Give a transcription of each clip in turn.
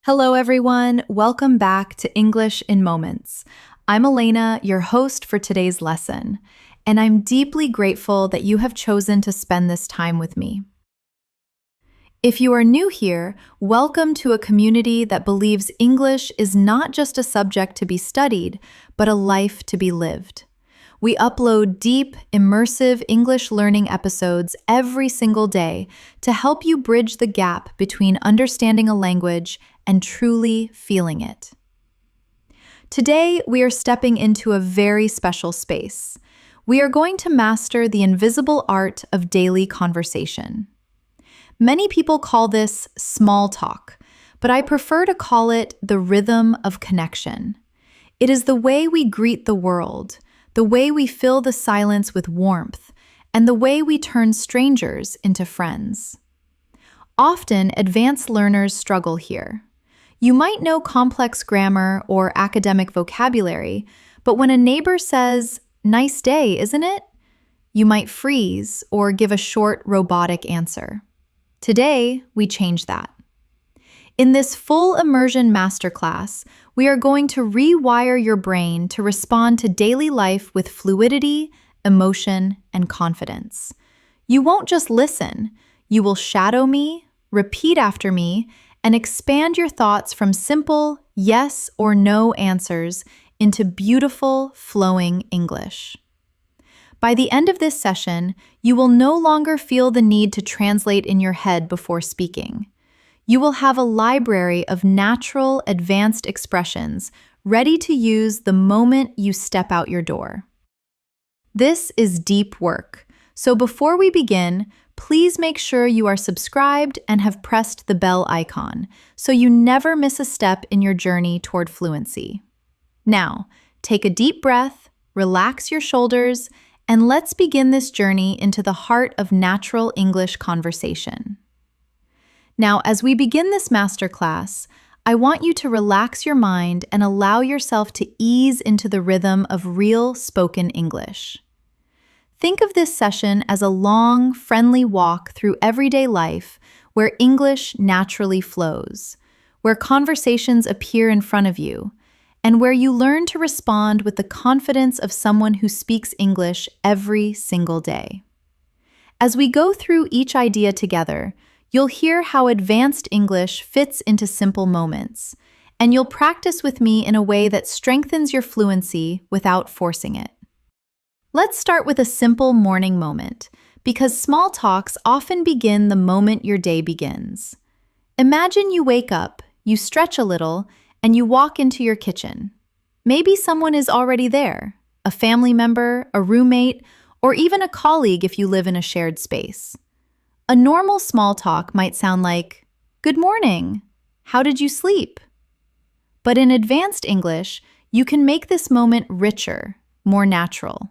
Hello, everyone. Welcome back to English in Moments. I'm Elena, your host for today's lesson, and I'm deeply grateful that you have chosen to spend this time with me. If you are new here, welcome to a community that believes English is not just a subject to be studied, but a life to be lived. We upload deep, immersive English learning episodes every single day to help you bridge the gap between understanding a language and truly feeling it. Today, we are stepping into a very special space. We are going to master the invisible art of daily conversation. Many people call this small talk, but I prefer to call it the rhythm of connection. It is the way we greet the world, the way we fill the silence with warmth, and the way we turn strangers into friends. Often, advanced learners struggle here. You might know complex grammar or academic vocabulary, but when a neighbor says, "Nice day, isn't it?" you might freeze or give a short, robotic answer. Today, we change that. In this full immersion masterclass, we are going to rewire your brain to respond to daily life with fluidity, emotion, and confidence. You won't just listen, you will shadow me, repeat after me, and expand your thoughts from simple yes or no answers into beautiful, flowing English. By the end of this session, you will no longer feel the need to translate in your head before speaking. You will have a library of natural, advanced expressions ready to use the moment you step out your door. This is deep work, so before we begin, please make sure you are subscribed and have pressed the bell icon so you never miss a step in your journey toward fluency. Now, take a deep breath, relax your shoulders, and let's begin this journey into the heart of natural English conversation. Now, as we begin this masterclass, I want you to relax your mind and allow yourself to ease into the rhythm of real spoken English. Think of this session as a long, friendly walk through everyday life where English naturally flows, where conversations appear in front of you, and where you learn to respond with the confidence of someone who speaks English every single day. As we go through each idea together, you'll hear how advanced English fits into simple moments, and you'll practice with me in a way that strengthens your fluency without forcing it. Let's start with a simple morning moment, because small talks often begin the moment your day begins. Imagine you wake up, you stretch a little, and you walk into your kitchen. Maybe someone is already there, a family member, a roommate, or even a colleague if you live in a shared space. A normal small talk might sound like, "Good morning. How did you sleep?" But in advanced English, you can make this moment richer, more natural.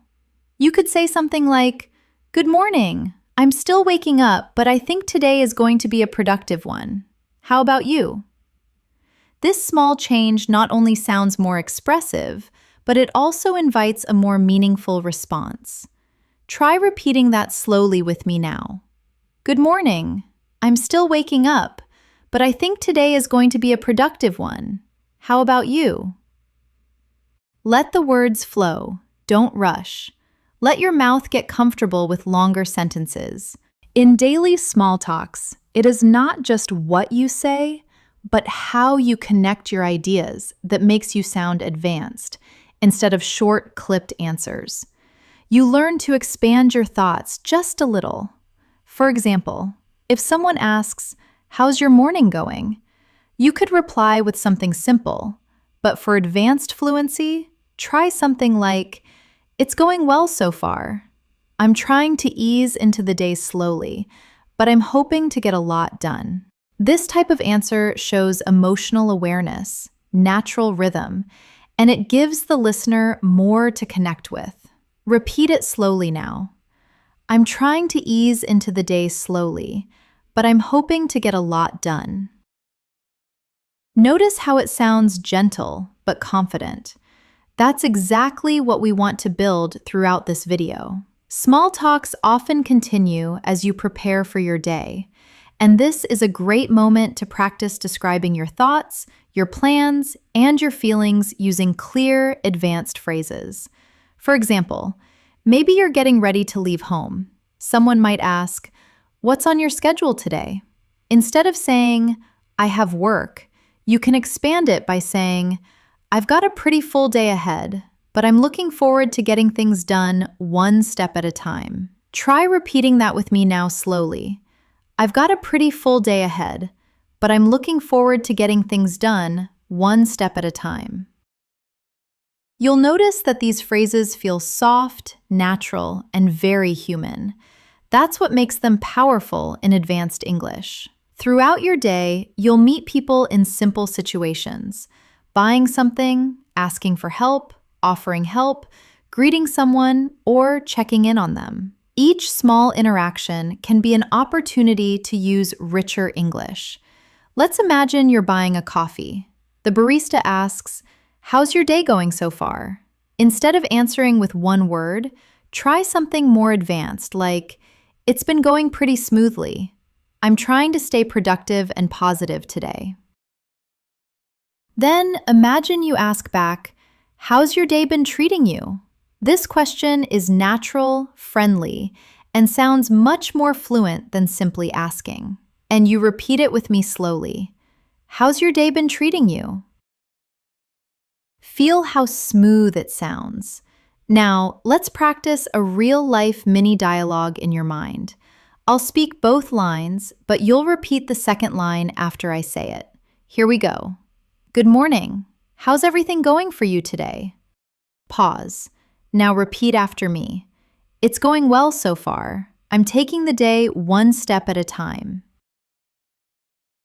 You could say something like, "Good morning. I'm still waking up, but I think today is going to be a productive one. How about you?" This small change not only sounds more expressive, but it also invites a more meaningful response. Try repeating that slowly with me now. "Good morning. I'm still waking up, but I think today is going to be a productive one. How about you?" Let the words flow. Don't rush. Let your mouth get comfortable with longer sentences. In daily small talks, it is not just what you say, but how you connect your ideas that makes you sound advanced, instead of short, clipped answers. You learn to expand your thoughts just a little. For example, if someone asks, "How's your morning going?" you could reply with something simple, but for advanced fluency, try something like, "It's going well so far. I'm trying to ease into the day slowly, but I'm hoping to get a lot done." This type of answer shows emotional awareness, natural rhythm, and it gives the listener more to connect with. Repeat it slowly now. "I'm trying to ease into the day slowly, but I'm hoping to get a lot done." Notice how it sounds gentle but confident. That's exactly what we want to build throughout this video. Small talks often continue as you prepare for your day, And this is a great moment to practice describing your thoughts, your plans, and your feelings using clear, advanced phrases. For example, maybe you're getting ready to leave home. Someone might ask, "What's on your schedule today?" Instead of saying, "I have work," you can expand it by saying, "I've got a pretty full day ahead, but I'm looking forward to getting things done one step at a time." Try repeating that with me now slowly. I've got a pretty full day ahead, but I'm looking forward to getting things done one step at a time. You'll notice that these phrases feel soft, natural, and very human. That's what makes them powerful in advanced English. Throughout your day, you'll meet people in simple situations: buying something, asking for help, offering help, greeting someone, or checking in on them. Each small interaction can be an opportunity to use richer English. Let's imagine you're buying a coffee. The barista asks, "How's your day going so far?" Instead of answering with one word, try something more advanced like, "It's been going pretty smoothly. I'm trying to stay productive and positive today." Then imagine you ask back, "How's your day been treating you?" This question is natural, friendly, and sounds much more fluent than simply asking. And you repeat it with me slowly. "How's your day been treating you?" Feel how smooth it sounds. Now, let's practice a real-life mini dialogue in your mind. I'll speak both lines, but you'll repeat the second line after I say it. Here we go. "Good morning. How's everything going for you today?" Pause. Now repeat after me. "It's going well so far. I'm taking the day one step at a time."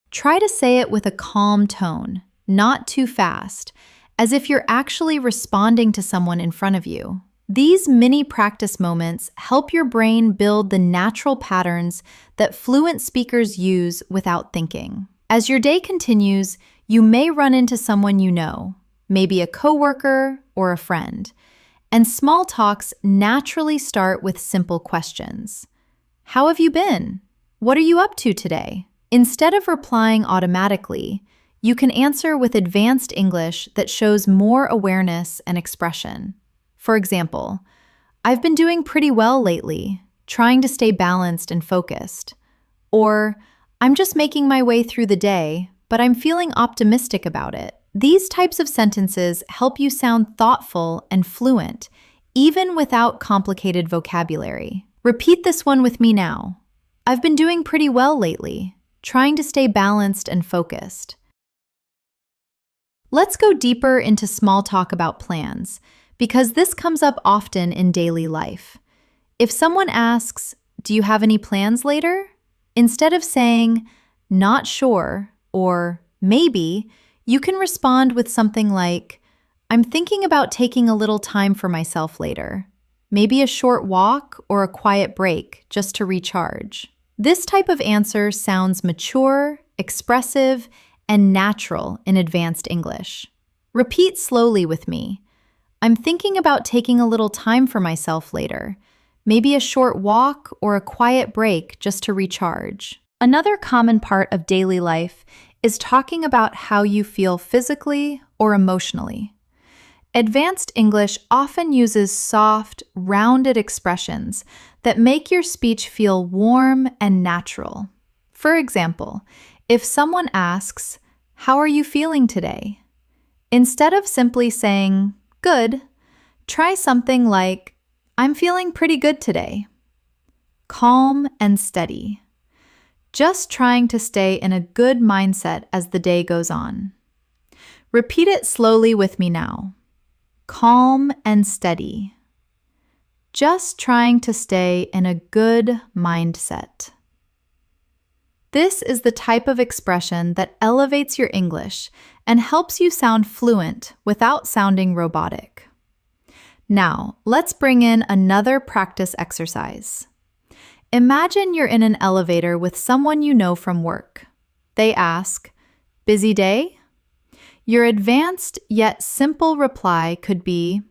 Try to say it with a calm tone, not too fast, as if you're actually responding to someone in front of you. These mini practice moments help your brain build the natural patterns that fluent speakers use without thinking. As your day continues, you may run into someone you know, maybe a coworker or a friend. And small talks naturally start with simple questions. "How have you been? What are you up to today?" Instead of replying automatically, you can answer with advanced English that shows more awareness and expression. For example, "I've been doing pretty well lately, trying to stay balanced and focused." Or, "I'm just making my way through the day, but I'm feeling optimistic about it." These types of sentences help you sound thoughtful and fluent, even without complicated vocabulary. Repeat this one with me now. "I've been doing pretty well lately, trying to stay balanced and focused." Let's go deeper into small talk about plans, because this comes up often in daily life. If someone asks, "Do you have any plans later?" instead of saying, "Not sure," or "Maybe," you can respond with something like, "I'm thinking about taking a little time for myself later. Maybe a short walk or a quiet break just to recharge." This type of answer sounds mature, expressive, and natural in advanced English. Repeat slowly with me. "I'm thinking about taking a little time for myself later. Maybe a short walk or a quiet break just to recharge." Another common part of daily life is talking about how you feel physically or emotionally. Advanced English often uses soft, rounded expressions that make your speech feel warm and natural. For example, if someone asks, "How are you feeling today?" instead of simply saying, "Good," try something like, "I'm feeling pretty good today." Calm and steady. Just trying to stay in a good mindset as the day goes on. Repeat it slowly with me now. Calm and steady. Just trying to stay in a good mindset. This is the type of expression that elevates your English and helps you sound fluent without sounding robotic. Now, let's bring in another practice exercise. Imagine you're in an elevator with someone you know from work. They ask, "Busy day?" Your advanced yet simple reply could be,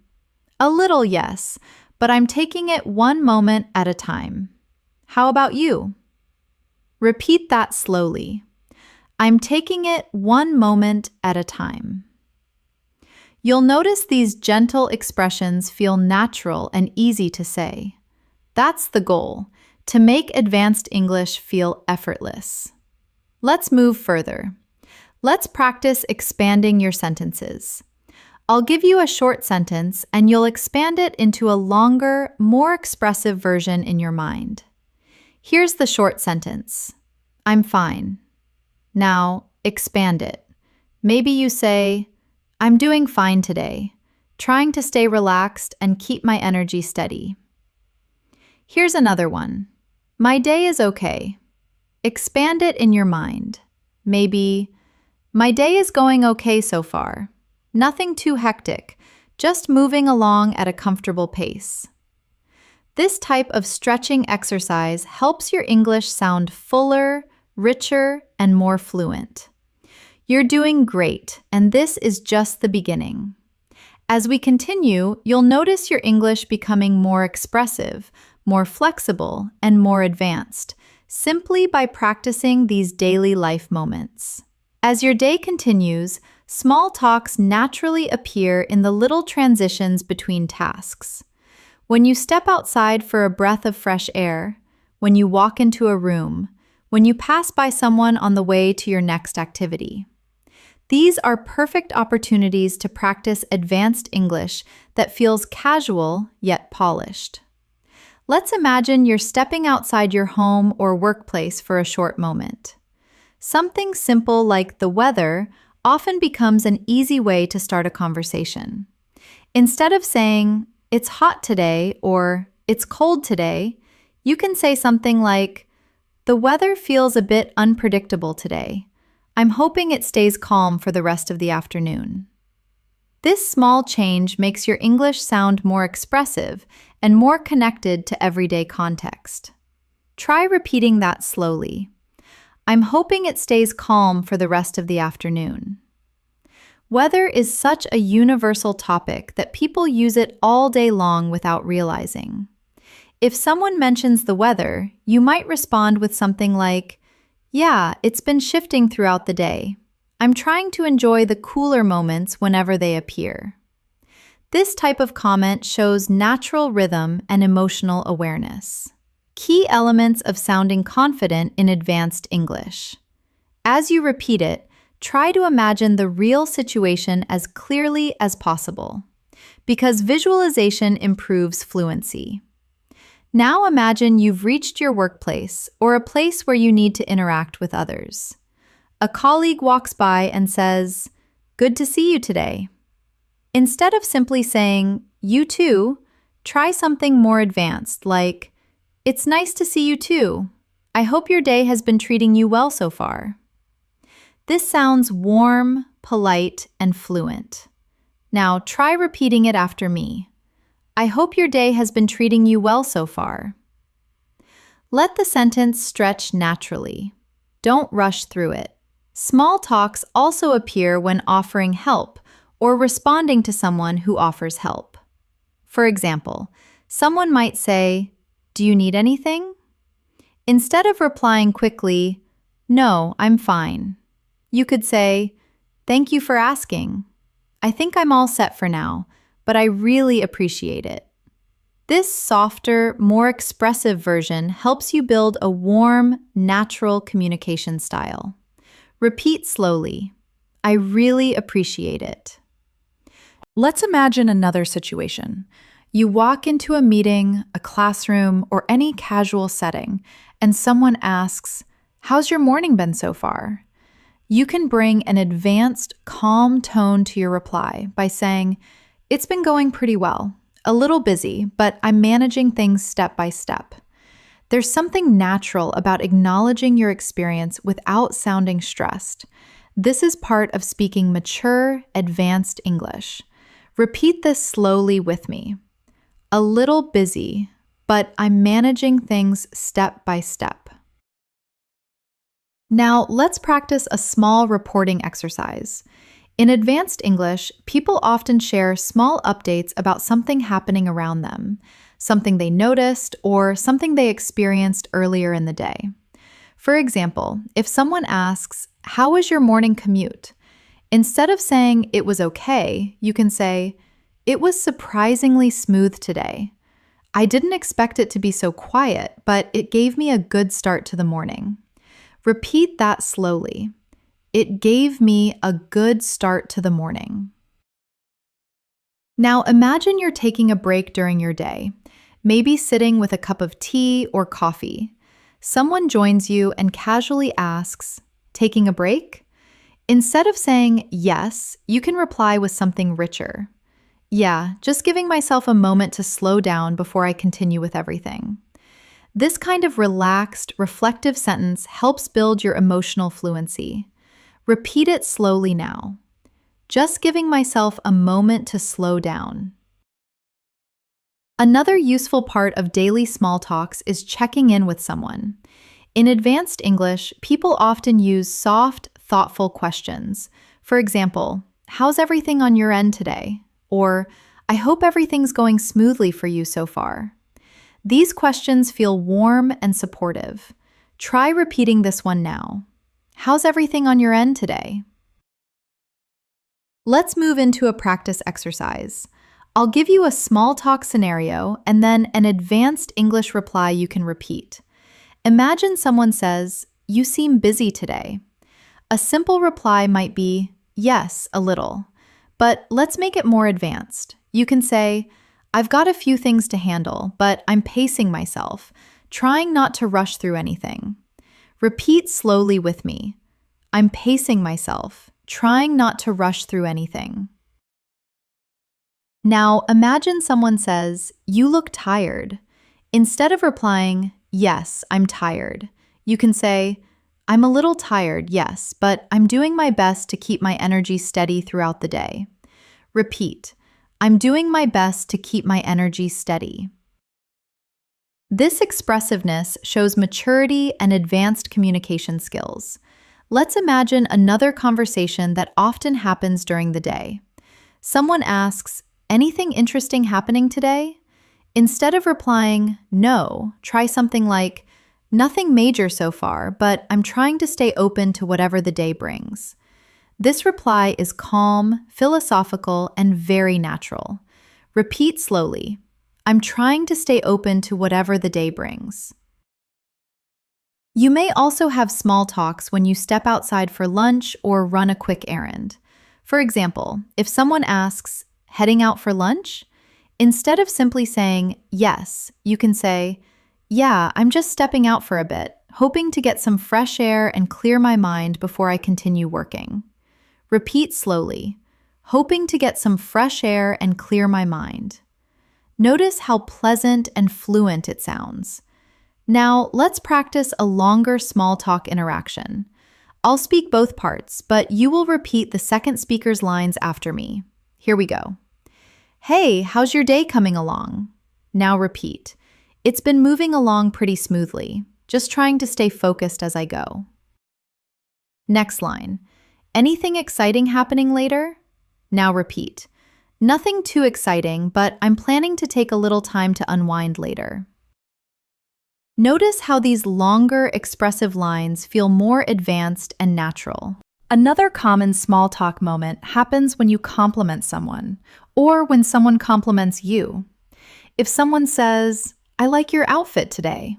"A little, yes, but I'm taking it one moment at a time. How about you?" Repeat that slowly. I'm taking it one moment at a time. You'll notice these gentle expressions feel natural and easy to say. That's the goal, to make advanced English feel effortless. Let's move further. Let's practice expanding your sentences. I'll give you a short sentence and you'll expand it into a longer, more expressive version in your mind. Here's the short sentence. I'm fine. Now, expand it. Maybe you say, I'm doing fine today, trying to stay relaxed and keep my energy steady. Here's another one. My day is okay. Expand it in your mind. Maybe, my day is going okay so far. Nothing too hectic, just moving along at a comfortable pace. This type of stretching exercise helps your English sound fuller, richer, and more fluent. You're doing great, and this is just the beginning. As we continue, you'll notice your English becoming more expressive, more flexible, and more advanced, simply by practicing these daily life moments. As your day continues, small talks naturally appear in the little transitions between tasks. When you step outside for a breath of fresh air, when you walk into a room, when you pass by someone on the way to your next activity. These are perfect opportunities to practice advanced English that feels casual yet polished. Let's imagine you're stepping outside your home or workplace for a short moment. Something simple like the weather often becomes an easy way to start a conversation. Instead of saying, it's hot today or it's cold today, you can say something like, the weather feels a bit unpredictable today. I'm hoping it stays calm for the rest of the afternoon. This small change makes your English sound more expressive and more connected to everyday context. Try repeating that slowly. I'm hoping it stays calm for the rest of the afternoon. Weather is such a universal topic that people use it all day long without realizing. If someone mentions the weather, you might respond with something like, yeah, it's been shifting throughout the day. I'm trying to enjoy the cooler moments whenever they appear. This type of comment shows natural rhythm and emotional awareness. Key elements of sounding confident in advanced English. As you repeat it, try to imagine the real situation as clearly as possible, because visualization improves fluency. Now imagine you've reached your workplace or a place where you need to interact with others. A colleague walks by and says, "Good to see you today." Instead of simply saying, "You too," try something more advanced like, "It's nice to see you too. I hope your day has been treating you well so far." This sounds warm, polite, and fluent. Now try repeating it after me. I hope your day has been treating you well so far. Let the sentence stretch naturally. Don't rush through it. Small talks also appear when offering help or responding to someone who offers help. For example, someone might say, "Do you need anything?" Instead of replying quickly, "No, I'm fine," you could say, "Thank you for asking. I think I'm all set for now, but I really appreciate it." This softer, more expressive version helps you build a warm, natural communication style. Repeat slowly. I really appreciate it. Let's imagine another situation. You walk into a meeting, a classroom, or any casual setting, and someone asks, "How's your morning been so far?" You can bring an advanced, calm tone to your reply by saying, "It's been going pretty well. A little busy, but I'm managing things step by step." There's something natural about acknowledging your experience without sounding stressed. This is part of speaking mature, advanced English. Repeat this slowly with me. A little busy, but I'm managing things step by step. Now, let's practice a small reporting exercise. In advanced English, people often share small updates about something happening around them, something they noticed, or something they experienced earlier in the day. For example, if someone asks, "How was your morning commute?" Instead of saying it was okay, you can say, "It was surprisingly smooth today. I didn't expect it to be so quiet, but it gave me a good start to the morning." Repeat that slowly. It gave me a good start to the morning. Now imagine you're taking a break during your day, maybe sitting with a cup of tea or coffee. Someone joins you and casually asks, "Taking a break?" Instead of saying yes, you can reply with something richer. "Yeah, just giving myself a moment to slow down before I continue with everything." This kind of relaxed, reflective sentence helps build your emotional fluency. Repeat it slowly now. Just giving myself a moment to slow down. Another useful part of daily small talks is checking in with someone. In advanced English, people often use soft, thoughtful questions. For example, "How's everything on your end today?" Or, "I hope everything's going smoothly for you so far." These questions feel warm and supportive. Try repeating this one now. "How's everything on your end today?" Let's move into a practice exercise. I'll give you a small talk scenario and then an advanced English reply you can repeat. Imagine someone says, "You seem busy today." A simple reply might be, "Yes, a little." But let's make it more advanced. You can say, "I've got a few things to handle, but I'm pacing myself, trying not to rush through anything." Repeat slowly with me. "I'm pacing myself, trying not to rush through anything." Now imagine someone says, "You look tired." Instead of replying, "Yes, I'm tired," you can say, "I'm a little tired, yes, but I'm doing my best to keep my energy steady throughout the day." Repeat, "I'm doing my best to keep my energy steady." This expressiveness shows maturity and advanced communication skills. Let's imagine another conversation that often happens during the day. Someone asks, "Anything interesting happening today?" Instead of replying, "No," try something like, "Nothing major so far, but I'm trying to stay open to whatever the day brings." This reply is calm, philosophical, and very natural. Repeat slowly. "I'm trying to stay open to whatever the day brings." You may also have small talks when you step outside for lunch or run a quick errand. For example, if someone asks, "Heading out for lunch?" Instead of simply saying, "Yes," you can say, "Yeah, I'm just stepping out for a bit, hoping to get some fresh air and clear my mind before I continue working." Repeat slowly, "Hoping to get some fresh air and clear my mind." Notice how pleasant and fluent it sounds. Now, let's practice a longer small talk interaction. I'll speak both parts, but you will repeat the second speaker's lines after me. Here we go. "Hey, how's your day coming along?" Now repeat. "It's been moving along pretty smoothly, just trying to stay focused as I go." Next line. "Anything exciting happening later?" Now repeat. "Nothing too exciting, but I'm planning to take a little time to unwind later." Notice how these longer, expressive lines feel more advanced and natural. Another common small talk moment happens when you compliment someone, or when someone compliments you. If someone says, "I like your outfit today,"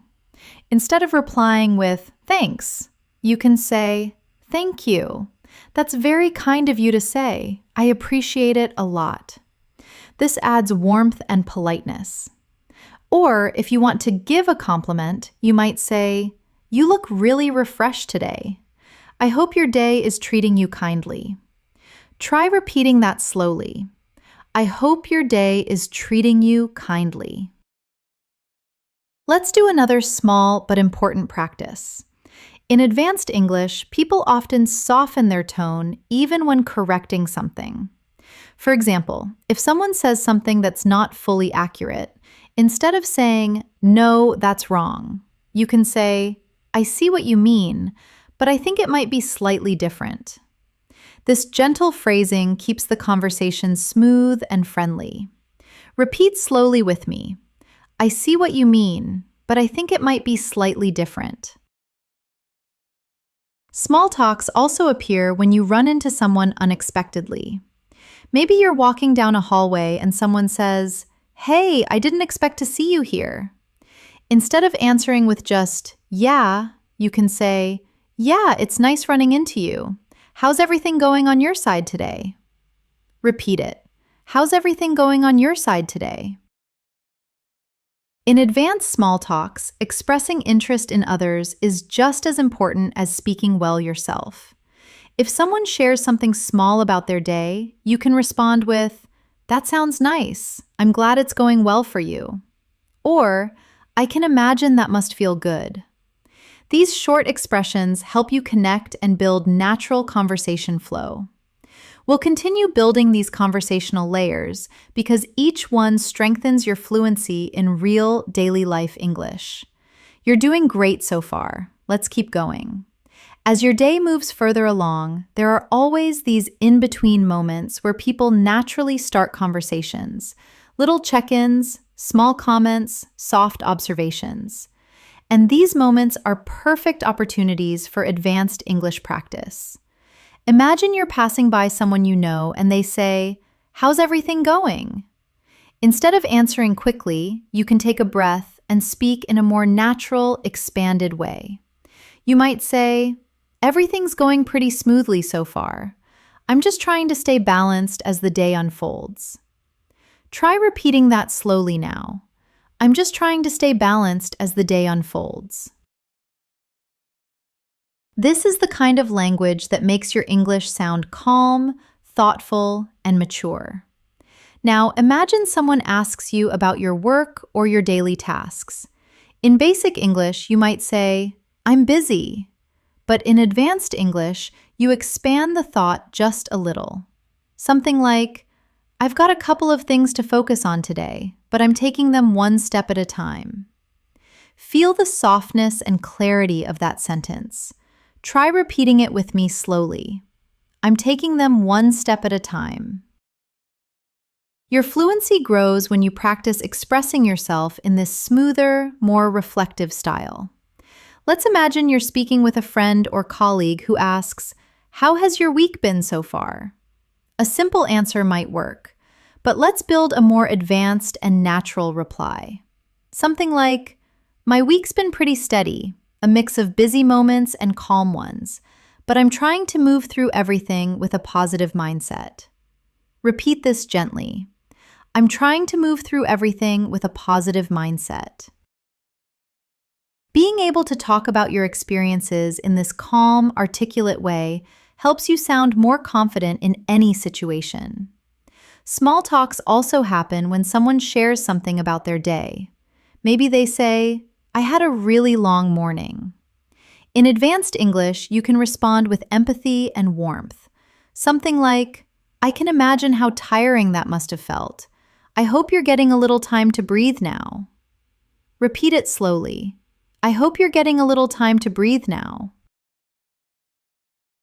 instead of replying with, "Thanks," you can say, "Thank you. That's very kind of you to say. I appreciate it a lot." This adds warmth and politeness. Or if you want to give a compliment, you might say, "You look really refreshed today. I hope your day is treating you kindly." Try repeating that slowly. "I hope your day is treating you kindly." Let's do another small but important practice. In advanced English, people often soften their tone even when correcting something. For example, if someone says something that's not fully accurate, instead of saying, "No, that's wrong," you can say, "I see what you mean, but I think it might be slightly different." This gentle phrasing keeps the conversation smooth and friendly. Repeat slowly with me. "I see what you mean, but I think it might be slightly different." Small talks also appear when you run into someone unexpectedly. Maybe you're walking down a hallway and someone says, "Hey, I didn't expect to see you here." Instead of answering with just, "Yeah," you can say, "Yeah, it's nice running into you. How's everything going on your side today?" Repeat it. How's everything going on your side today? In advanced small talks, expressing interest in others is just as important as speaking well yourself. If someone shares something small about their day, you can respond with, "That sounds nice. I'm glad it's going well for you." Or, "I can imagine that must feel good." These short expressions help you connect and build natural conversation flow. We'll continue building these conversational layers because each one strengthens your fluency in real daily life English. You're doing great so far. Let's keep going. As your day moves further along, there are always these in-between moments where people naturally start conversations, little check-ins, small comments, soft observations. And these moments are perfect opportunities for advanced English practice. Imagine you're passing by someone you know and they say, "How's everything going?" Instead of answering quickly, you can take a breath and speak in a more natural, expanded way. You might say, "Everything's going pretty smoothly so far. I'm just trying to stay balanced as the day unfolds." Try repeating that slowly now. "I'm just trying to stay balanced as the day unfolds." This is the kind of language that makes your English sound calm, thoughtful, and mature. Now, imagine someone asks you about your work or your daily tasks. In basic English, you might say, "I'm busy." But in advanced English, you expand the thought just a little. Something like, "I've got a couple of things to focus on today, but I'm taking them one step at a time." Feel the softness and clarity of that sentence. Try repeating it with me slowly. "I'm taking them one step at a time." Your fluency grows when you practice expressing yourself in this smoother, more reflective style. Let's imagine you're speaking with a friend or colleague who asks, "How has your week been so far?" A simple answer might work, but let's build a more advanced and natural reply. Something like, "My week's been pretty steady, a mix of busy moments and calm ones, but I'm trying to move through everything with a positive mindset." Repeat this gently. "I'm trying to move through everything with a positive mindset." Being able to talk about your experiences in this calm, articulate way helps you sound more confident in any situation. Small talks also happen when someone shares something about their day. Maybe they say, "I had a really long morning." In advanced English, you can respond with empathy and warmth. Something like, "I can imagine how tiring that must have felt. I hope you're getting a little time to breathe now." Repeat it slowly. "I hope you're getting a little time to breathe now."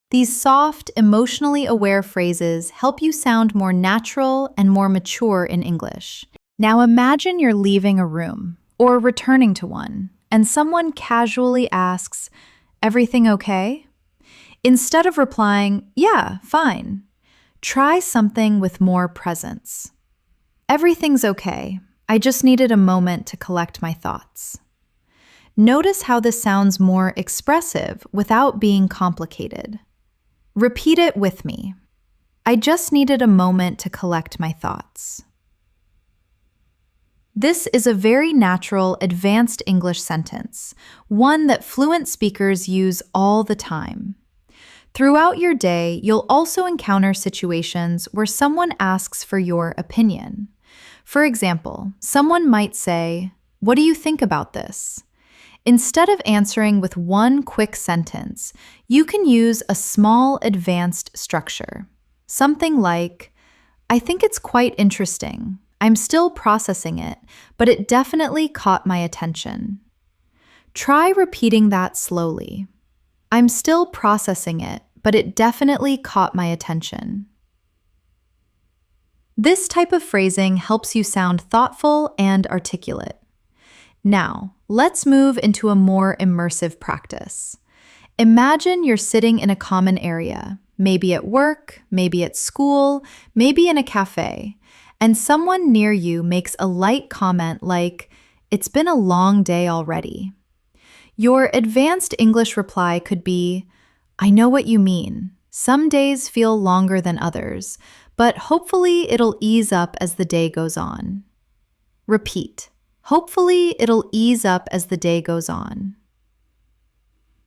These soft, emotionally aware phrases help you sound more natural and more mature in English. Now imagine you're leaving a room or returning to one, and someone casually asks, "Everything okay?" Instead of replying, "Yeah, fine," try something with more presence. "Everything's okay. I just needed a moment to collect my thoughts." Notice how this sounds more expressive without being complicated. Repeat it with me. "I just needed a moment to collect my thoughts." This is a very natural, advanced English sentence, one that fluent speakers use all the time. Throughout your day, you'll also encounter situations where someone asks for your opinion. For example, someone might say, "What do you think about this?" Instead of answering with one quick sentence, you can use a small advanced structure. Something like, "I think it's quite interesting. I'm still processing it, but it definitely caught my attention." Try repeating that slowly. "I'm still processing it, but it definitely caught my attention." This type of phrasing helps you sound thoughtful and articulate. Now, let's move into a more immersive practice. Imagine you're sitting in a common area, maybe at work, maybe at school, maybe in a cafe, and someone near you makes a light comment like, "It's been a long day already." Your advanced English reply could be, "I know what you mean. Some days feel longer than others, but hopefully it'll ease up as the day goes on." Repeat. Hopefully it'll ease up as the day goes on.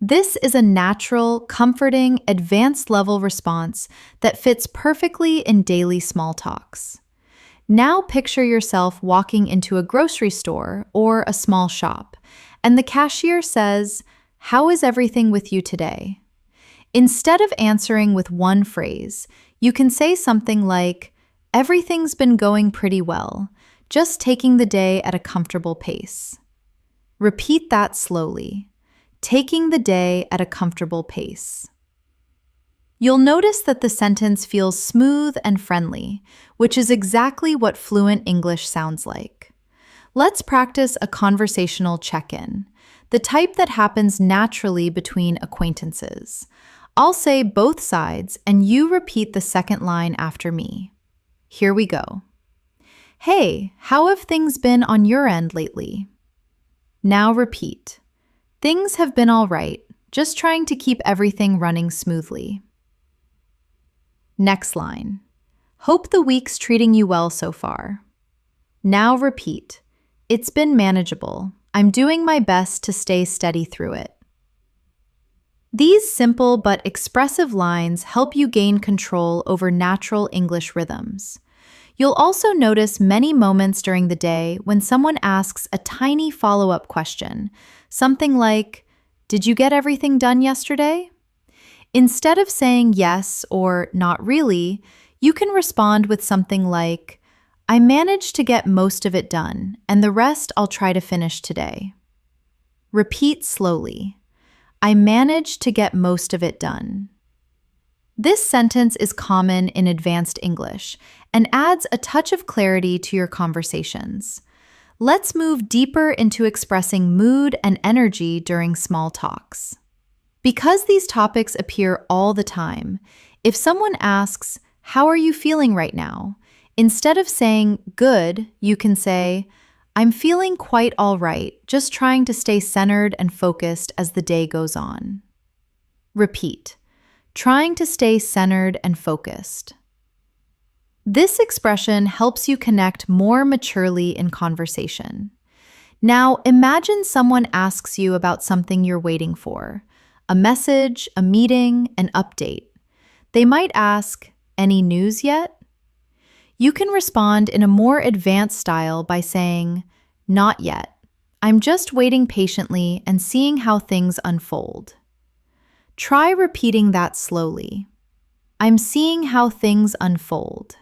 This is a natural, comforting, advanced level response that fits perfectly in daily small talks. Now picture yourself walking into a grocery store or a small shop, and the cashier says, "How is everything with you today?" Instead of answering with one phrase, you can say something like, "Everything's been going pretty well, just taking the day at a comfortable pace." Repeat that slowly. Taking the day at a comfortable pace. You'll notice that the sentence feels smooth and friendly, which is exactly what fluent English sounds like. Let's practice a conversational check-in, the type that happens naturally between acquaintances. I'll say both sides, and you repeat the second line after me. Here we go. "Hey, how have things been on your end lately?" Now repeat. "Things have been all right, just trying to keep everything running smoothly." Next line. "Hope the week's treating you well so far." Now repeat. "It's been manageable. I'm doing my best to stay steady through it." These simple but expressive lines help you gain control over natural English rhythms. You'll also notice many moments during the day when someone asks a tiny follow-up question, something like, "Did you get everything done yesterday?" Instead of saying yes or "not really," you can respond with something like, "I managed to get most of it done, and the rest I'll try to finish today." Repeat slowly. "I managed to get most of it done." This sentence is common in advanced English and adds a touch of clarity to your conversations. Let's move deeper into expressing mood and energy during small talks. Because these topics appear all the time, if someone asks, "How are you feeling right now?" instead of saying "good," you can say, "I'm feeling quite all right, just trying to stay centered and focused as the day goes on." Repeat. Trying to stay centered and focused. This expression helps you connect more maturely in conversation. Now, imagine someone asks you about something you're waiting for, a message, a meeting, an update. They might ask, "Any news yet?" You can respond in a more advanced style by saying, "Not yet. I'm just waiting patiently and seeing how things unfold." Try repeating that slowly. "I'm seeing how things unfold."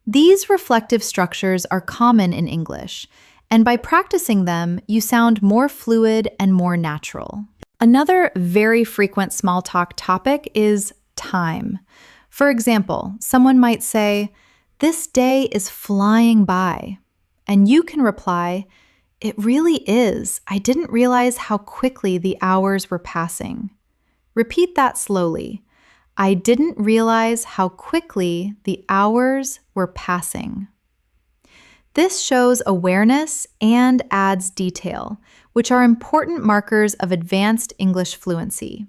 These reflective structures are common in English, and by practicing them, you sound more fluid and more natural. Another very frequent small talk topic is time. For example, someone might say, "This day is flying by," and you can reply, "It really is. I didn't realize how quickly the hours were passing." Repeat that slowly. "I didn't realize how quickly the hours were passing." This shows awareness and adds detail, which are important markers of advanced English fluency.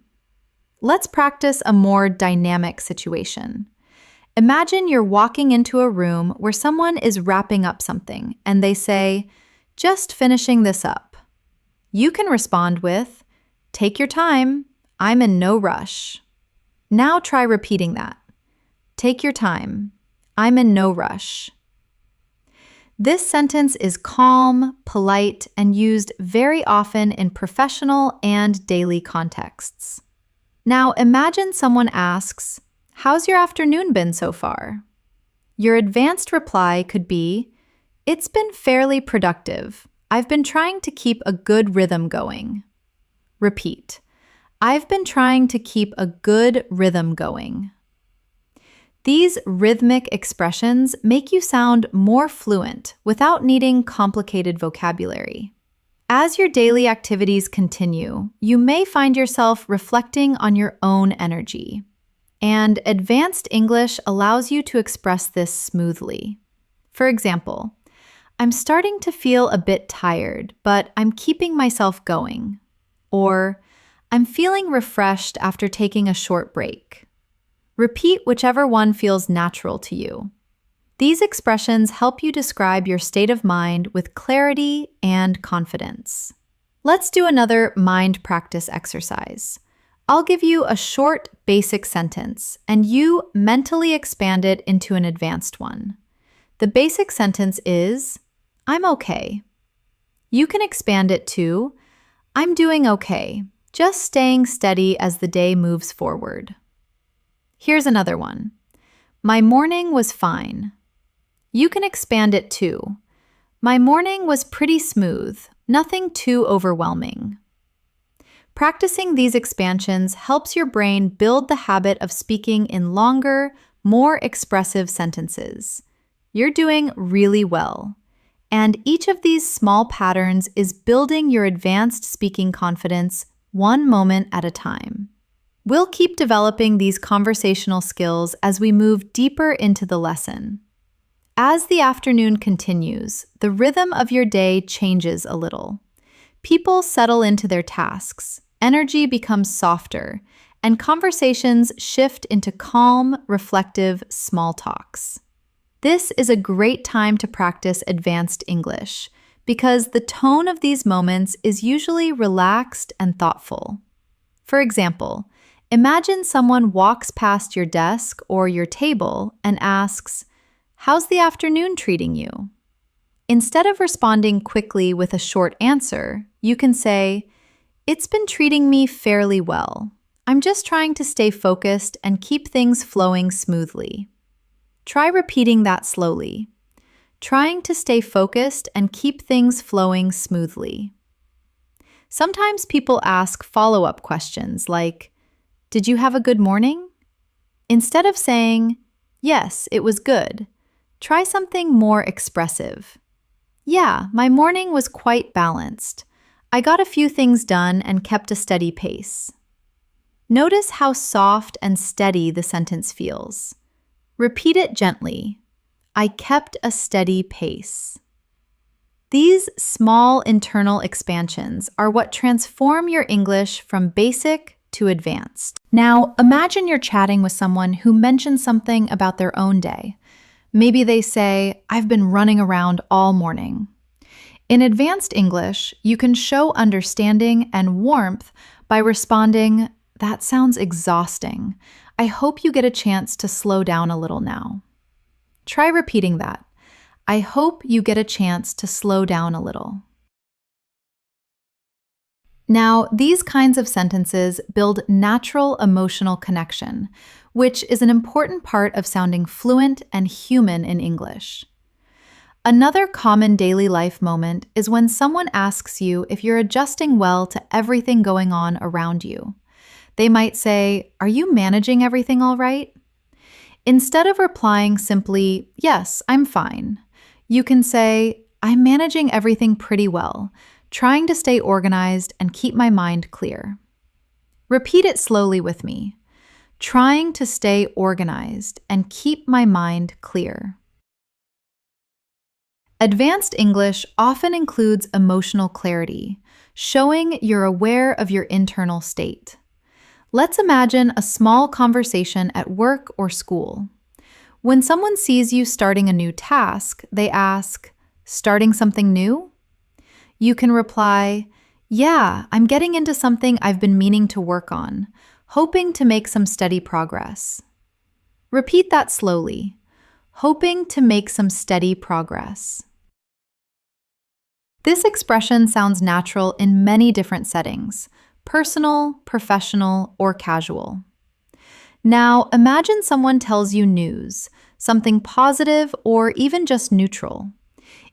Let's practice a more dynamic situation. Imagine you're walking into a room where someone is wrapping up something, and they say, "Just finishing this up." You can respond with, "Take your time. I'm in no rush." Now try repeating that. "Take your time. I'm in no rush." This sentence is calm, polite, and used very often in professional and daily contexts. Now imagine someone asks, "How's your afternoon been so far?" Your advanced reply could be, "It's been fairly productive. I've been trying to keep a good rhythm going." Repeat. "I've been trying to keep a good rhythm going." These rhythmic expressions make you sound more fluent without needing complicated vocabulary. As your daily activities continue, you may find yourself reflecting on your own energy. And advanced English allows you to express this smoothly. For example, I'm starting to feel a bit tired, but I'm keeping myself going. Or, I'm feeling refreshed after taking a short break. Repeat whichever one feels natural to you. These expressions help you describe your state of mind with clarity and confidence. Let's do another mind practice exercise. I'll give you a short, basic sentence, and you mentally expand it into an advanced one. The basic sentence is, I'm okay. You can expand it to, I'm doing okay, just staying steady as the day moves forward. Here's another one. My morning was fine. You can expand it to, my morning was pretty smooth, nothing too overwhelming. Practicing these expansions helps your brain build the habit of speaking in longer, more expressive sentences. You're doing really well. And each of these small patterns is building your advanced speaking confidence one moment at a time. We'll keep developing these conversational skills as we move deeper into the lesson. As the afternoon continues, the rhythm of your day changes a little. People settle into their tasks, energy becomes softer, and conversations shift into calm, reflective small talks. This is a great time to practice advanced English because the tone of these moments is usually relaxed and thoughtful. For example, imagine someone walks past your desk or your table and asks, "How's the afternoon treating you?" Instead of responding quickly with a short answer, you can say, "It's been treating me fairly well. I'm just trying to stay focused and keep things flowing smoothly." Try repeating that slowly. Trying to stay focused and keep things flowing smoothly. Sometimes people ask follow-up questions like, "Did you have a good morning?" Instead of saying, "Yes, it was good," try something more expressive. "Yeah, my morning was quite balanced. I got a few things done and kept a steady pace." Notice how soft and steady the sentence feels. Repeat it gently. I kept a steady pace. These small internal expansions are what transform your English from basic to advanced. Now, imagine you're chatting with someone who mentions something about their own day. Maybe they say, "I've been running around all morning." In advanced English, you can show understanding and warmth by responding, "That sounds exhausting. I hope you get a chance to slow down a little now." Try repeating that. I hope you get a chance to slow down a little. Now, these kinds of sentences build natural emotional connection, which is an important part of sounding fluent and human in English. Another common daily life moment is when someone asks you if you're adjusting well to everything going on around you. They might say, "Are you managing everything all right?" Instead of replying simply, "Yes, I'm fine," you can say, "I'm managing everything pretty well, trying to stay organized and keep my mind clear." Repeat it slowly with me. Trying to stay organized and keep my mind clear. Advanced English often includes emotional clarity, showing you're aware of your internal state. Let's imagine a small conversation at work or school. When someone sees you starting a new task, they ask, "Starting something new?" You can reply, "Yeah, I'm getting into something I've been meaning to work on, hoping to make some steady progress." Repeat that slowly, hoping to make some steady progress. This expression sounds natural in many different settings: personal, professional, or casual. Now, imagine someone tells you news, something positive or even just neutral.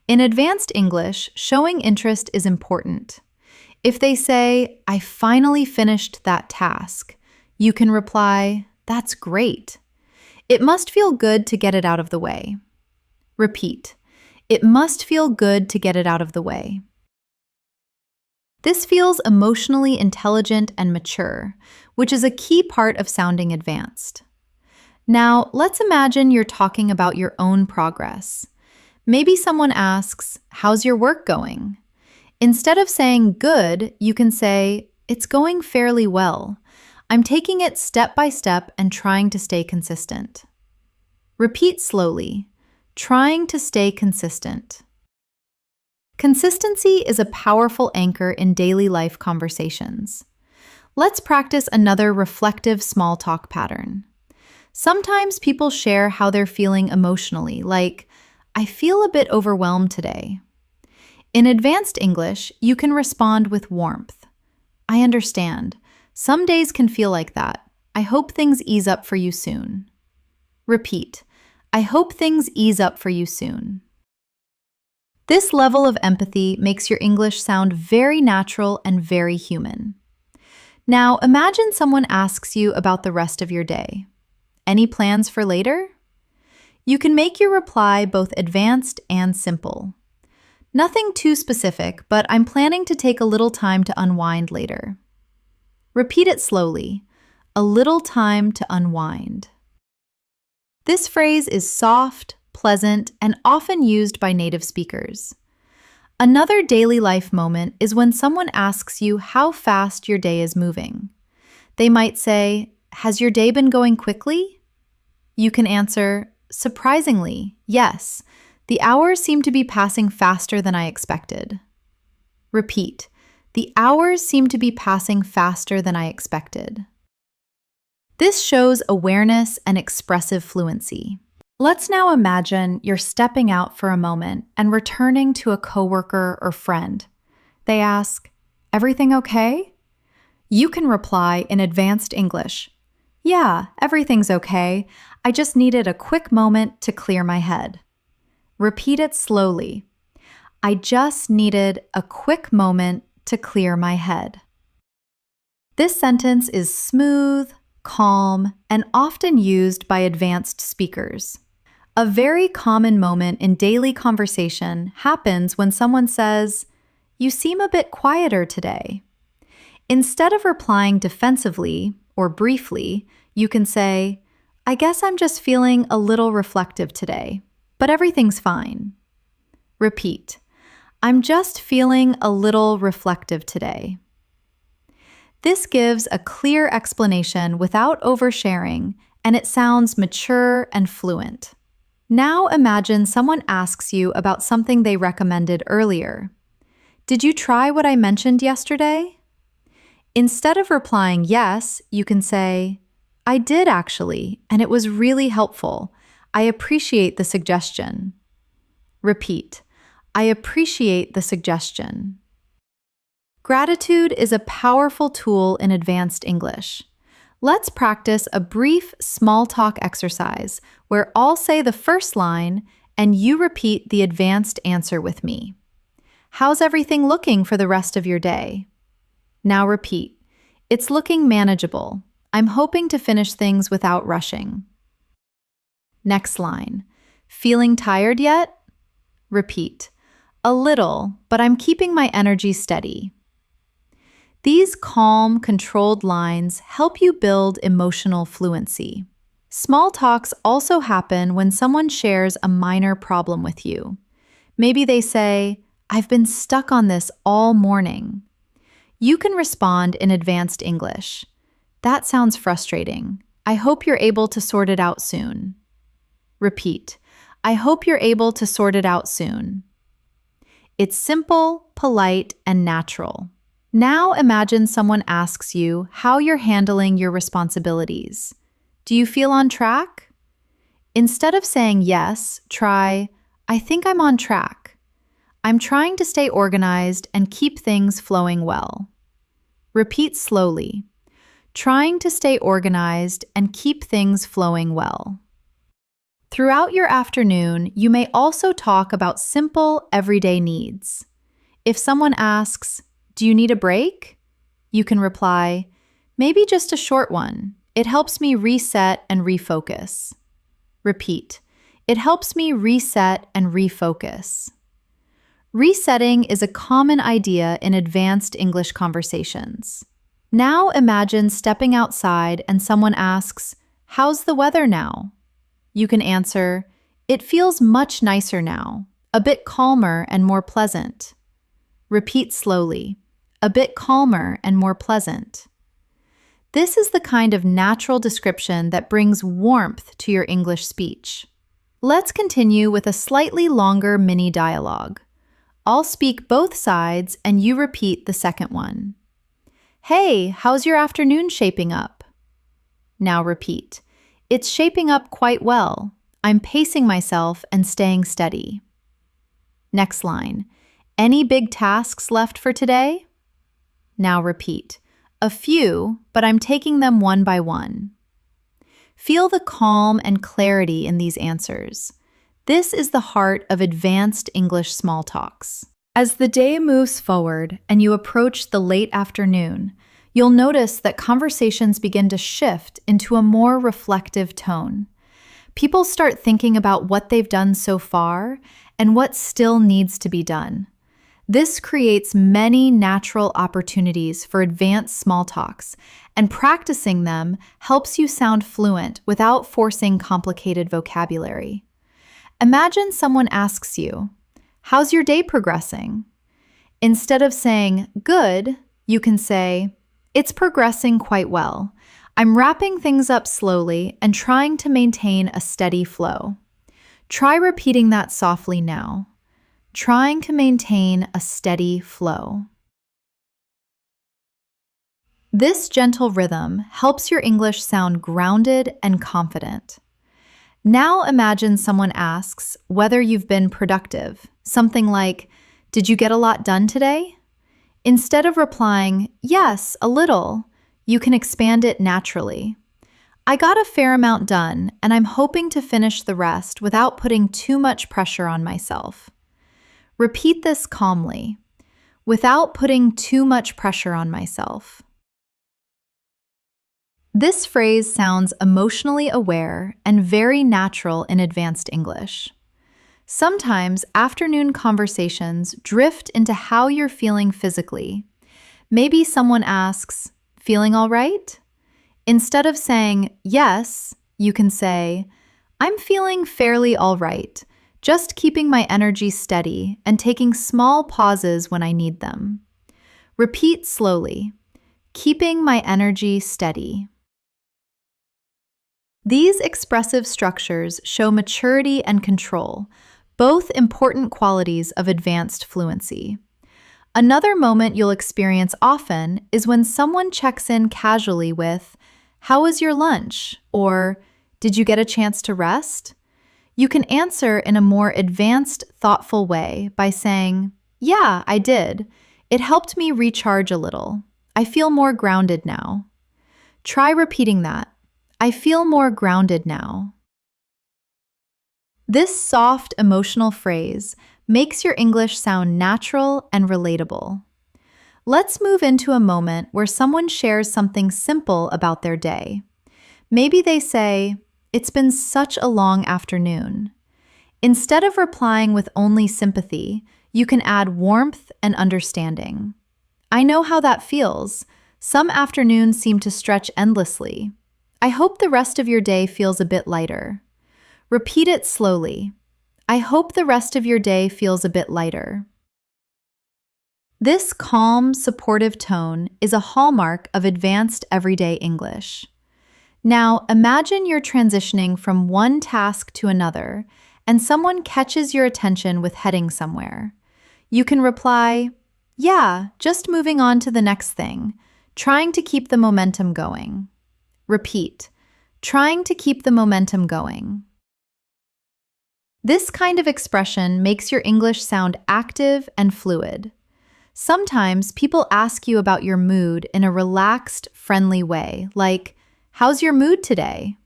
In advanced English, showing interest is important. If they say, "I finally finished that task," you can reply, "That's great. It must feel good to get it out of the way." Repeat, "It must feel good to get it out of the way." This feels emotionally intelligent and mature, which is a key part of sounding advanced. Now, let's imagine you're talking about your own progress. Maybe someone asks, "How's your work going?" Instead of saying good, you can say, "It's going fairly well. I'm taking it step by step and trying to stay consistent." Repeat slowly, trying to stay consistent. Consistency is a powerful anchor in daily life conversations. Let's practice another reflective small talk pattern. Sometimes people share how they're feeling emotionally, like, "I feel a bit overwhelmed today." In advanced English, you can respond with warmth. "I understand. Some days can feel like that. I hope things ease up for you soon." Repeat, "I hope things ease up for you soon." This level of empathy makes your English sound very natural and very human. Now, imagine someone asks you about the rest of your day. Any plans for later? You can make your reply both advanced and simple. "Nothing too specific, but I'm planning to take a little time to unwind later." Repeat it slowly, "A little time to unwind." This phrase is soft, pleasant, and often used by native speakers. Another daily life moment is when someone asks you how fast your day is moving. They might say, "Has your day been going quickly?" You can answer, "Surprisingly, yes. The hours seem to be passing faster than I expected." Repeat, "The hours seem to be passing faster than I expected." This shows awareness and expressive fluency. Let's now imagine you're stepping out for a moment and returning to a coworker or friend. They ask, "Everything okay?" You can reply in advanced English, "Yeah, everything's okay. I just needed a quick moment to clear my head." Repeat it slowly. "I just needed a quick moment to clear my head." This sentence is smooth, calm, and often used by advanced speakers. A very common moment in daily conversation happens when someone says, "You seem a bit quieter today." Instead of replying defensively or briefly, you can say, "I guess I'm just feeling a little reflective today, but everything's fine." Repeat, "I'm just feeling a little reflective today." This gives a clear explanation without oversharing, and it sounds mature and fluent. Now imagine someone asks you about something they recommended earlier. "Did you try what I mentioned yesterday?" Instead of replying yes, you can say, "I did actually, and it was really helpful. I appreciate the suggestion." Repeat, "I appreciate the suggestion." Gratitude is a powerful tool in advanced English. Let's practice a brief small talk exercise where I'll say the first line and you repeat the advanced answer with me. "How's everything looking for the rest of your day?" Now repeat, "It's looking manageable. I'm hoping to finish things without rushing." Next line, "Feeling tired yet?" Repeat, "A little, but I'm keeping my energy steady." These calm, controlled lines help you build emotional fluency. Small talks also happen when someone shares a minor problem with you. Maybe they say, "I've been stuck on this all morning." You can respond in advanced English. "That sounds frustrating. I hope you're able to sort it out soon." Repeat, "I hope you're able to sort it out soon." It's simple, polite, and natural. Now imagine someone asks you how you're handling your responsibilities. "Do you feel on track?" Instead of saying yes, try, "I think I'm on track. I'm trying to stay organized and keep things flowing well." Repeat slowly, "Trying to stay organized and keep things flowing well." Throughout your afternoon, you may also talk about simple, everyday needs. If someone asks, "Do you need a break?" you can reply, "Maybe just a short one. It helps me reset and refocus." Repeat, "It helps me reset and refocus." Resetting is a common idea in advanced English conversations. Now imagine stepping outside and someone asks, "How's the weather now?" You can answer, "It feels much nicer now, a bit calmer and more pleasant." Repeat slowly, "A bit calmer and more pleasant." This is the kind of natural description that brings warmth to your English speech. Let's continue with a slightly longer mini dialogue. I'll speak both sides and you repeat the second one. "Hey, how's your afternoon shaping up?" Now repeat. "It's shaping up quite well. I'm pacing myself and staying steady." Next line. "Any big tasks left for today?" Now repeat. "A few, but I'm taking them one by one." Feel the calm and clarity in these answers. This is the heart of advanced English small talks. As the day moves forward and you approach the late afternoon, you'll notice that conversations begin to shift into a more reflective tone. People start thinking about what they've done so far and what still needs to be done. This creates many natural opportunities for advanced small talks, and practicing them helps you sound fluent without forcing complicated vocabulary. Imagine someone asks you, "How's your day progressing?" Instead of saying, "Good," you can say, "It's progressing quite well. I'm wrapping things up slowly and trying to maintain a steady flow." Try repeating that softly now. Trying to maintain a steady flow. This gentle rhythm helps your English sound grounded and confident. Now imagine someone asks whether you've been productive, something like, "Did you get a lot done today?" Instead of replying, "Yes, a little," you can expand it naturally. "I got a fair amount done, and I'm hoping to finish the rest without putting too much pressure on myself." Repeat this calmly, "Without putting too much pressure on myself." This phrase sounds emotionally aware and very natural in advanced English. Sometimes afternoon conversations drift into how you're feeling physically. Maybe someone asks, "Feeling all right?" Instead of saying, "Yes," you can say, "I'm feeling fairly all right, just keeping my energy steady and taking small pauses when I need them." Repeat slowly, "Keeping my energy steady." These expressive structures show maturity and control, both important qualities of advanced fluency. Another moment you'll experience often is when someone checks in casually with, "How was your lunch?" or "Did you get a chance to rest?" You can answer in a more advanced, thoughtful way by saying, "Yeah, I did. It helped me recharge a little. I feel more grounded now." Try repeating that. "I feel more grounded now." This soft, emotional phrase makes your English sound natural and relatable. Let's move into a moment where someone shares something simple about their day. Maybe they say, "It's been such a long afternoon." Instead of replying with only sympathy, you can add warmth and understanding. "I know how that feels. Some afternoons seem to stretch endlessly. I hope the rest of your day feels a bit lighter." Repeat it slowly. "I hope the rest of your day feels a bit lighter." This calm, supportive tone is a hallmark of advanced everyday English. Now, imagine you're transitioning from one task to another, and someone catches your attention with heading somewhere. You can reply, "Yeah, just moving on to the next thing, trying to keep the momentum going." Repeat, "Trying to keep the momentum going." This kind of expression makes your English sound active and fluid. Sometimes people ask you about your mood in a relaxed, friendly way, like, "How's your mood today?"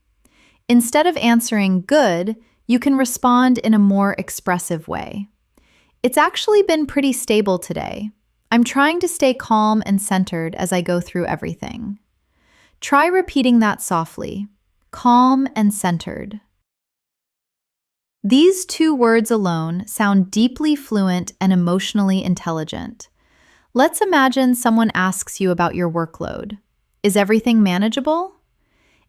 Instead of answering "good," you can respond in a more expressive way. "It's actually been pretty stable today. I'm trying to stay calm and centered as I go through everything." Try repeating that softly, calm and centered. These two words alone sound deeply fluent and emotionally intelligent. Let's imagine someone asks you about your workload. Is everything manageable?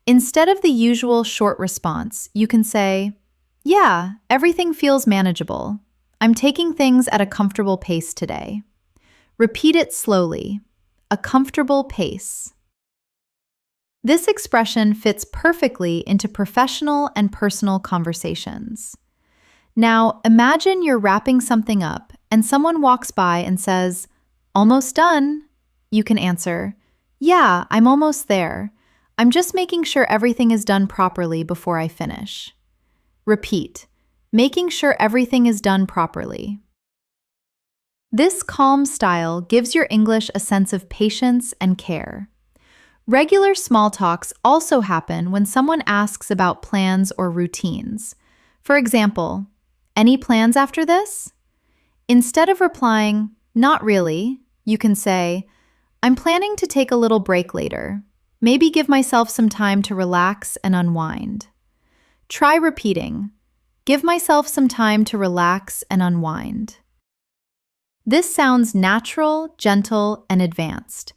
Instead of the usual short response, you can say, "Yeah, everything feels manageable. I'm taking things at a comfortable pace today." Repeat it slowly. A comfortable pace. This expression fits perfectly into professional and personal conversations. Now, imagine you're wrapping something up and someone walks by and says, "Almost done." You can answer, "Yeah, I'm almost there. I'm just making sure everything is done properly before I finish." Repeat, making sure everything is done properly. This calm style gives your English a sense of patience and care. Regular small talks also happen when someone asks about plans or routines. For example, "Any plans after this?" Instead of replying, "Not really," you can say, "I'm planning to take a little break later. Maybe give myself some time to relax and unwind." Try repeating, "Give myself some time to relax and unwind." This sounds natural, gentle, and advanced.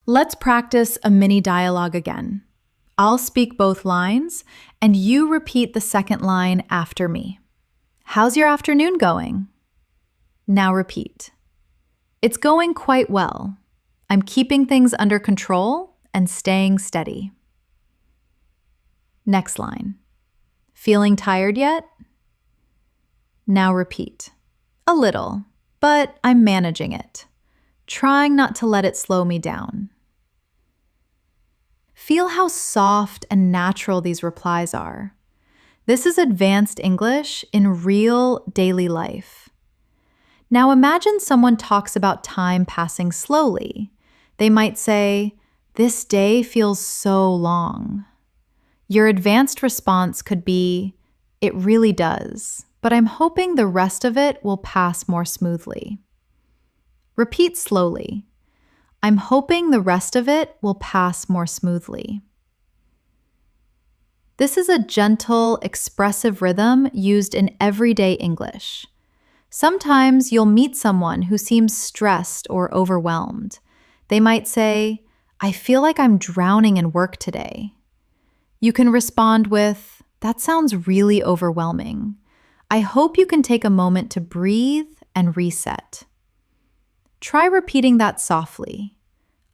Let's practice a mini dialogue again. I'll speak both lines, and you repeat the second line after me. "How's your afternoon going?" Now repeat. "It's going quite well. I'm keeping things under control and staying steady." Next line. "Feeling tired yet?" Now repeat. "A little, but I'm managing it. Trying not to let it slow me down." Feel how soft and natural these replies are. This is advanced English in real daily life. Now imagine someone talks about time passing slowly. They might say, "This day feels so long." Your advanced response could be, "It really does, but I'm hoping the rest of it will pass more smoothly." Repeat slowly. "I'm hoping the rest of it will pass more smoothly." This is a gentle, expressive rhythm used in everyday English. Sometimes you'll meet someone who seems stressed or overwhelmed. They might say, "I feel like I'm drowning in work today." You can respond with, "That sounds really overwhelming. I hope you can take a moment to breathe and reset." Try repeating that softly.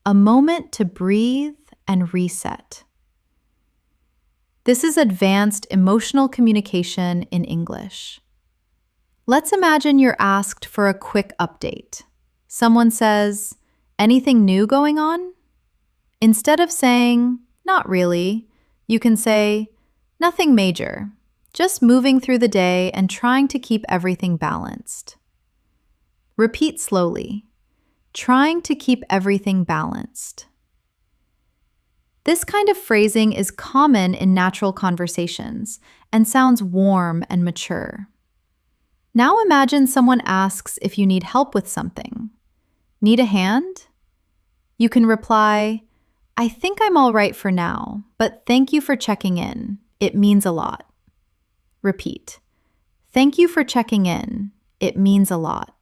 A moment to breathe and reset. This is advanced emotional communication in English. Let's imagine you're asked for a quick update. Someone says, "Anything new going on?" Instead of saying, "Not really," you can say, "Nothing major. Just moving through the day and trying to keep everything balanced." Repeat slowly. Trying to keep everything balanced. This kind of phrasing is common in natural conversations and sounds warm and mature. Now imagine someone asks if you need help with something. "Need a hand?" You can reply, "I think I'm all right for now, but thank you for checking in. It means a lot." Repeat. "Thank you for checking in. It means a lot."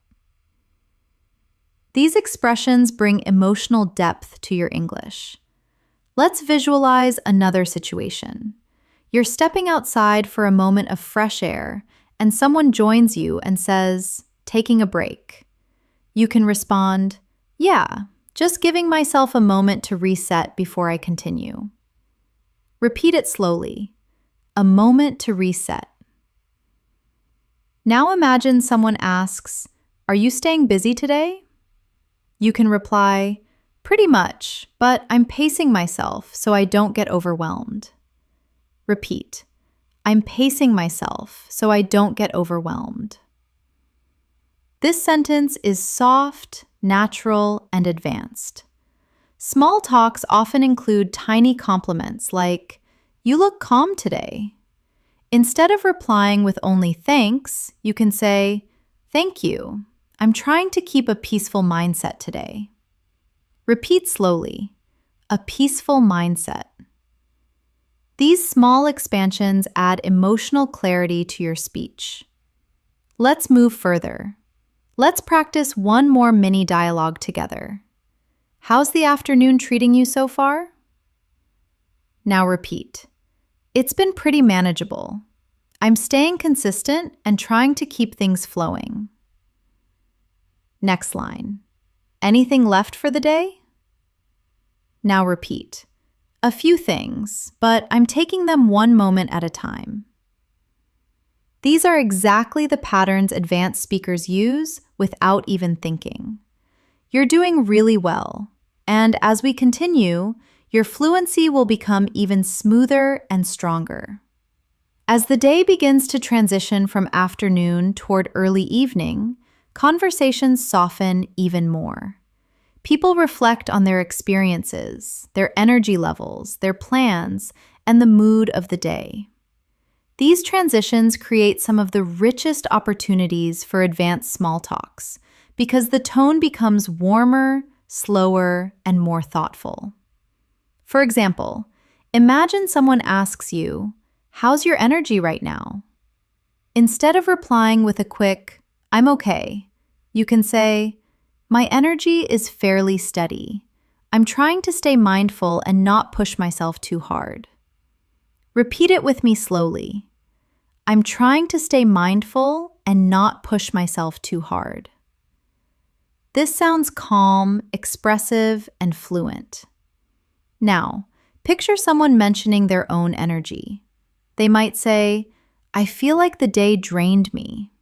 These expressions bring emotional depth to your English. Let's visualize another situation. You're stepping outside for a moment of fresh air, and someone joins you and says, "Taking a break." You can respond, "Yeah, just giving myself a moment to reset before I continue." Repeat it slowly. A moment to reset. Now imagine someone asks, "Are you staying busy today?" You can reply, "Pretty much, but I'm pacing myself so I don't get overwhelmed." Repeat, "I'm pacing myself so I don't get overwhelmed." This sentence is soft, natural, and advanced. Small talks often include tiny compliments like, "You look calm today." Instead of replying with only thanks, you can say, "Thank you. I'm trying to keep a peaceful mindset today." Repeat slowly. A peaceful mindset. These small expansions add emotional clarity to your speech. Let's move further. Let's practice one more mini dialogue together. How's the afternoon treating you so far? Now repeat. It's been pretty manageable. I'm staying consistent and trying to keep things flowing. Next line. Anything left for the day? Now repeat. A few things, but I'm taking them one moment at a time. These are exactly the patterns advanced speakers use without even thinking. You're doing really well, and as we continue, your fluency will become even smoother and stronger. As the day begins to transition from afternoon toward early evening, conversations soften even more. People reflect on their experiences, their energy levels, their plans, and the mood of the day. These transitions create some of the richest opportunities for advanced small talks because the tone becomes warmer, slower, and more thoughtful. For example, imagine someone asks you, "How's your energy right now?" Instead of replying with a quick, "I'm okay," you can say, "My energy is fairly steady. I'm trying to stay mindful and not push myself too hard." Repeat it with me slowly. I'm trying to stay mindful and not push myself too hard. This sounds calm, expressive, and fluent. Now, picture someone mentioning their own energy. They might say, "I feel like the day drained me."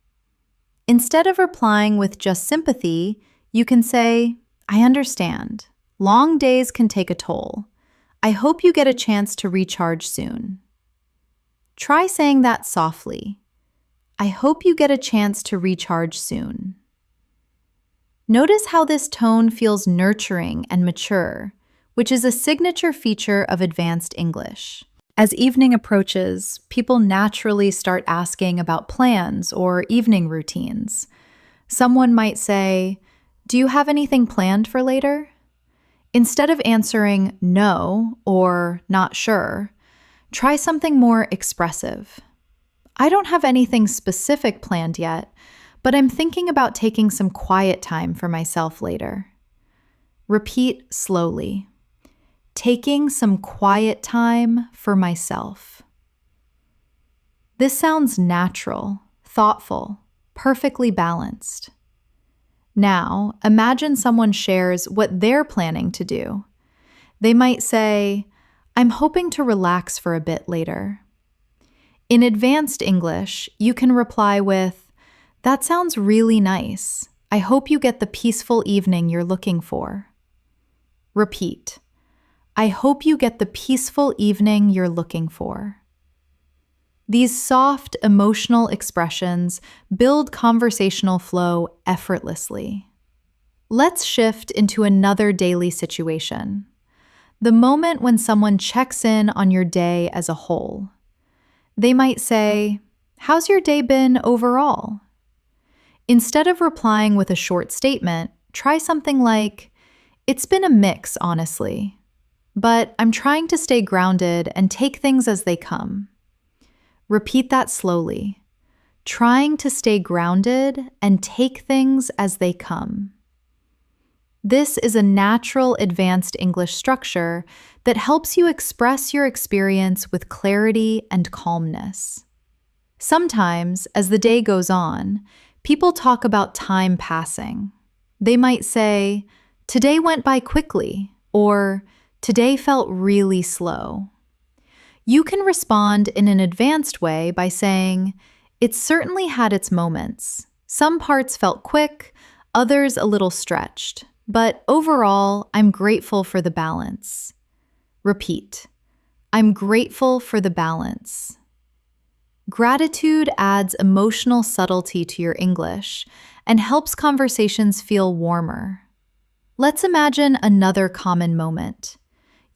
Instead of replying with just sympathy, you can say, "I understand. Long days can take a toll. I hope you get a chance to recharge soon." Try saying that softly. "I hope you get a chance to recharge soon." Notice how this tone feels nurturing and mature, which is a signature feature of advanced English. As evening approaches, people naturally start asking about plans or evening routines. Someone might say, "Do you have anything planned for later?" Instead of answering no or not sure, try something more expressive. "I don't have anything specific planned yet, but I'm thinking about taking some quiet time for myself later." Repeat slowly. Taking some quiet time for myself. This sounds natural, thoughtful, perfectly balanced. Now, imagine someone shares what they're planning to do. They might say, "I'm hoping to relax for a bit later." In advanced English, you can reply with, "That sounds really nice. I hope you get the peaceful evening you're looking for." Repeat. I hope you get the peaceful evening you're looking for. These soft, emotional expressions build conversational flow effortlessly. Let's shift into another daily situation. The moment when someone checks in on your day as a whole. They might say, "How's your day been overall?" Instead of replying with a short statement, try something like, "It's been a mix, honestly, but I'm trying to stay grounded and take things as they come." Repeat that slowly. Trying to stay grounded and take things as they come. This is a natural advanced English structure that helps you express your experience with clarity and calmness. Sometimes, as the day goes on, people talk about time passing. They might say, "Today went by quickly," or "Today felt really slow." You can respond in an advanced way by saying, "It certainly had its moments. Some parts felt quick, others a little stretched, but overall, I'm grateful for the balance." Repeat. I'm grateful for the balance. Gratitude adds emotional subtlety to your English and helps conversations feel warmer. Let's imagine another common moment.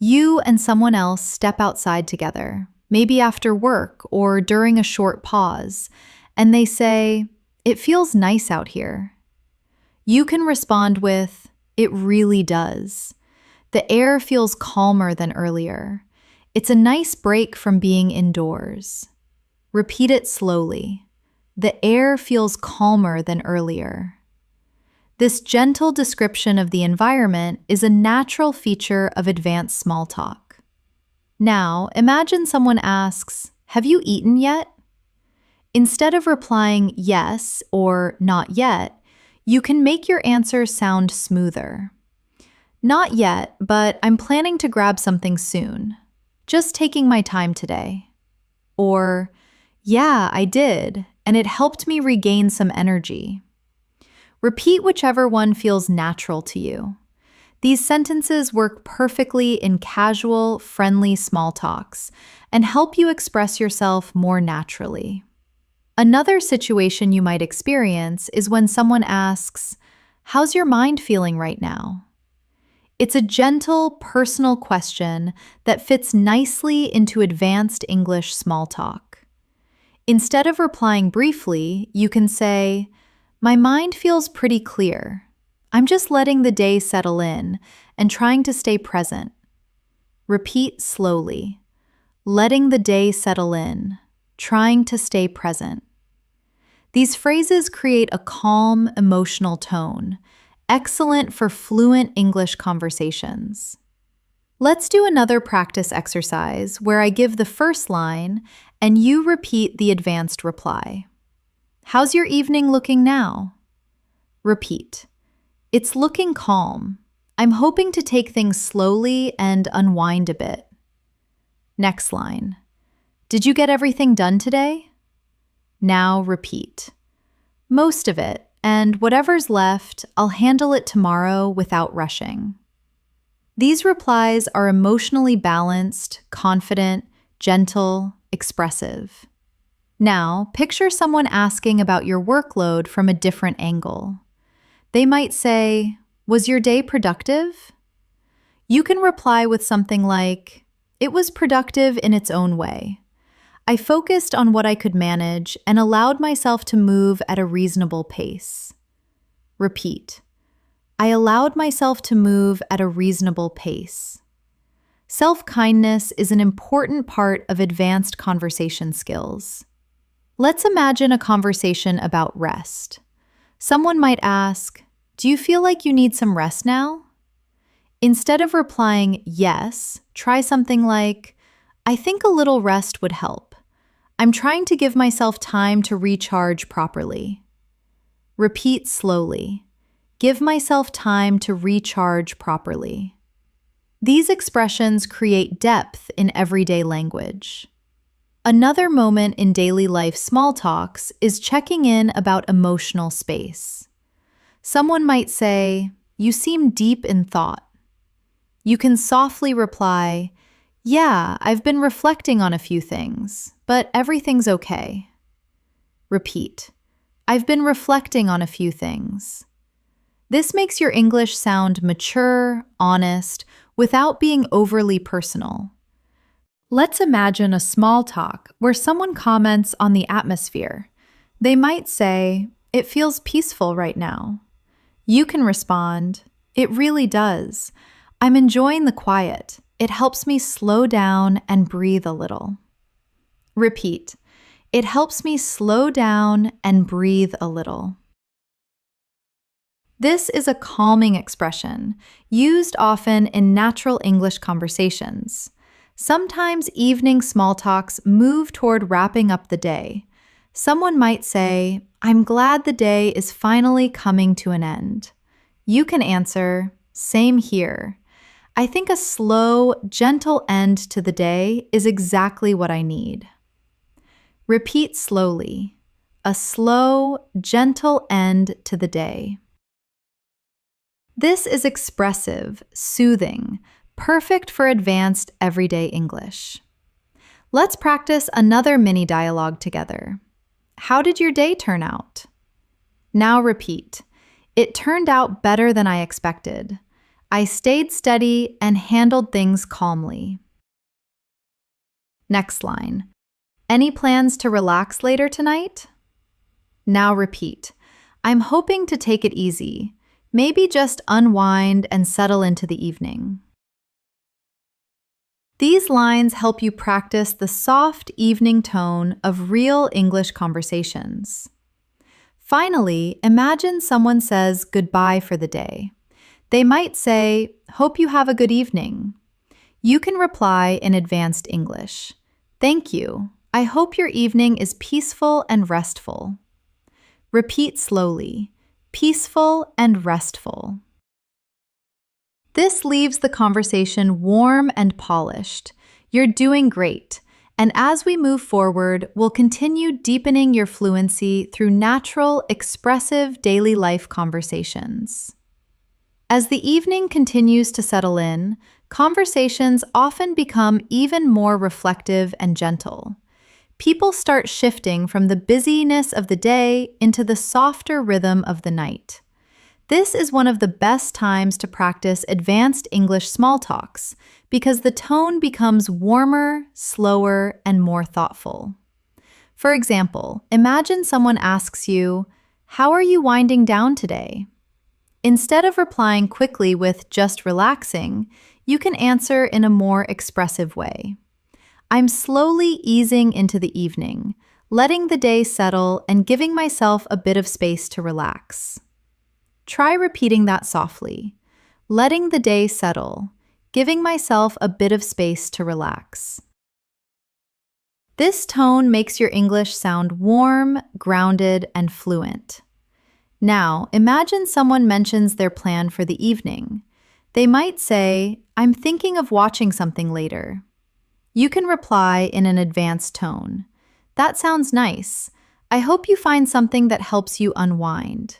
You and someone else step outside together, maybe after work or during a short pause, and they say, "It feels nice out here." You can respond with, "It really does. The air feels calmer than earlier. It's a nice break from being indoors. Repeat it slowly. The air feels calmer than earlier. This gentle description of the environment is a natural feature of advanced small talk. Now, imagine someone asks, "Have you eaten yet?" Instead of replying yes or not yet, you can make your answer sound smoother. Not yet, but I'm planning to grab something soon. Just taking my time today. Or, yeah, I did, and it helped me regain some energy. Repeat whichever one feels natural to you. These sentences work perfectly in casual, friendly small talks and help you express yourself more naturally. Another situation you might experience is when someone asks, "How's your mind feeling right now?" It's a gentle, personal question that fits nicely into advanced English small talk. Instead of replying briefly, you can say, "My mind feels pretty clear. I'm just letting the day settle in and trying to stay present." Repeat slowly. Letting the day settle in, trying to stay present. These phrases create a calm, emotional tone, excellent for fluent English conversations. Let's do another practice exercise where I give the first line and you repeat the advanced reply. "How's your evening looking now?" Repeat. "It's looking calm. I'm hoping to take things slowly and unwind a bit." Next line. "Did you get everything done today?" Now repeat. "Most of it, and whatever's left, I'll handle it tomorrow without rushing." These replies are emotionally balanced, confident, gentle, expressive. Now, picture someone asking about your workload from a different angle. They might say, "Was your day productive?" You can reply with something like, "It was productive in its own way. I focused on what I could manage and allowed myself to move at a reasonable pace." Repeat. I allowed myself to move at a reasonable pace. Self-kindness is an important part of advanced conversation skills. Let's imagine a conversation about rest. Someone might ask, "Do you feel like you need some rest now?" Instead of replying yes, try something like, "I think a little rest would help. I'm trying to give myself time to recharge properly." Repeat slowly. Give myself time to recharge properly. These expressions create depth in everyday language. Another moment in daily life small talks is checking in about emotional space. Someone might say, "You seem deep in thought." You can softly reply, "Yeah, I've been reflecting on a few things, but everything's okay." Repeat. I've been reflecting on a few things. This makes your English sound mature, honest, without being overly personal. Let's imagine a small talk where someone comments on the atmosphere. They might say, "It feels peaceful right now." You can respond, "It really does. I'm enjoying the quiet. It helps me slow down and breathe a little." Repeat. It helps me slow down and breathe a little. This is a calming expression, used often in natural English conversations. Sometimes evening small talks move toward wrapping up the day. Someone might say, "I'm glad the day is finally coming to an end." You can answer, "Same here. I think a slow, gentle end to the day is exactly what I need." Repeat slowly. A slow, gentle end to the day. This is expressive, soothing, perfect for advanced everyday English. Let's practice another mini dialogue together. How did your day turn out? Now repeat. It turned out better than I expected. I stayed steady and handled things calmly. Next line. Any plans to relax later tonight? Now repeat. I'm hoping to take it easy. Maybe just unwind and settle into the evening. These lines help you practice the soft evening tone of real English conversations. Finally, imagine someone says goodbye for the day. They might say, "Hope you have a good evening." You can reply in advanced English. "Thank you. I hope your evening is peaceful and restful." Repeat slowly. Peaceful and restful. This leaves the conversation warm and polished. You're doing great. And as we move forward, we'll continue deepening your fluency through natural, expressive daily life conversations. As the evening continues to settle in, conversations often become even more reflective and gentle. People start shifting from the busyness of the day into the softer rhythm of the night. This is one of the best times to practice advanced English small talks because the tone becomes warmer, slower, and more thoughtful. For example, imagine someone asks you, "How are you winding down today?" Instead of replying quickly with "just relaxing," you can answer in a more expressive way. "I'm slowly easing into the evening, letting the day settle and giving myself a bit of space to relax." Try repeating that softly. "Letting the day settle, giving myself a bit of space to relax." This tone makes your English sound warm, grounded, and fluent. Now, imagine someone mentions their plan for the evening. They might say, "I'm thinking of watching something later." You can reply in an advanced tone. "That sounds nice. I hope you find something that helps you unwind."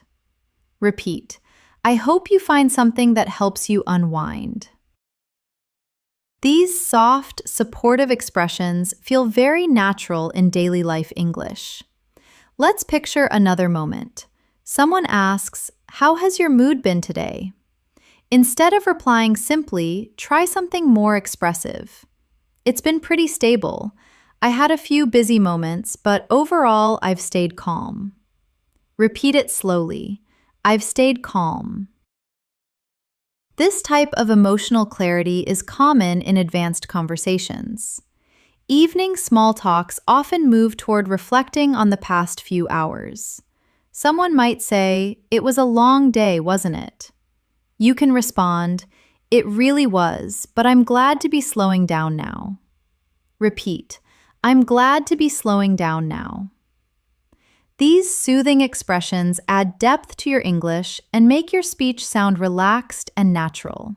Repeat. "I hope you find something that helps you unwind." These soft, supportive expressions feel very natural in daily life English. Let's picture another moment. Someone asks, "How has your mood been today?" Instead of replying simply, try something more expressive. "It's been pretty stable. I had a few busy moments, but overall I've stayed calm." Repeat it slowly. "I've stayed calm." This type of emotional clarity is common in advanced conversations. Evening small talks often move toward reflecting on the past few hours. Someone might say, "It was a long day, wasn't it?" You can respond, "It really was, but I'm glad to be slowing down now." Repeat, "I'm glad to be slowing down now." These soothing expressions add depth to your English and make your speech sound relaxed and natural.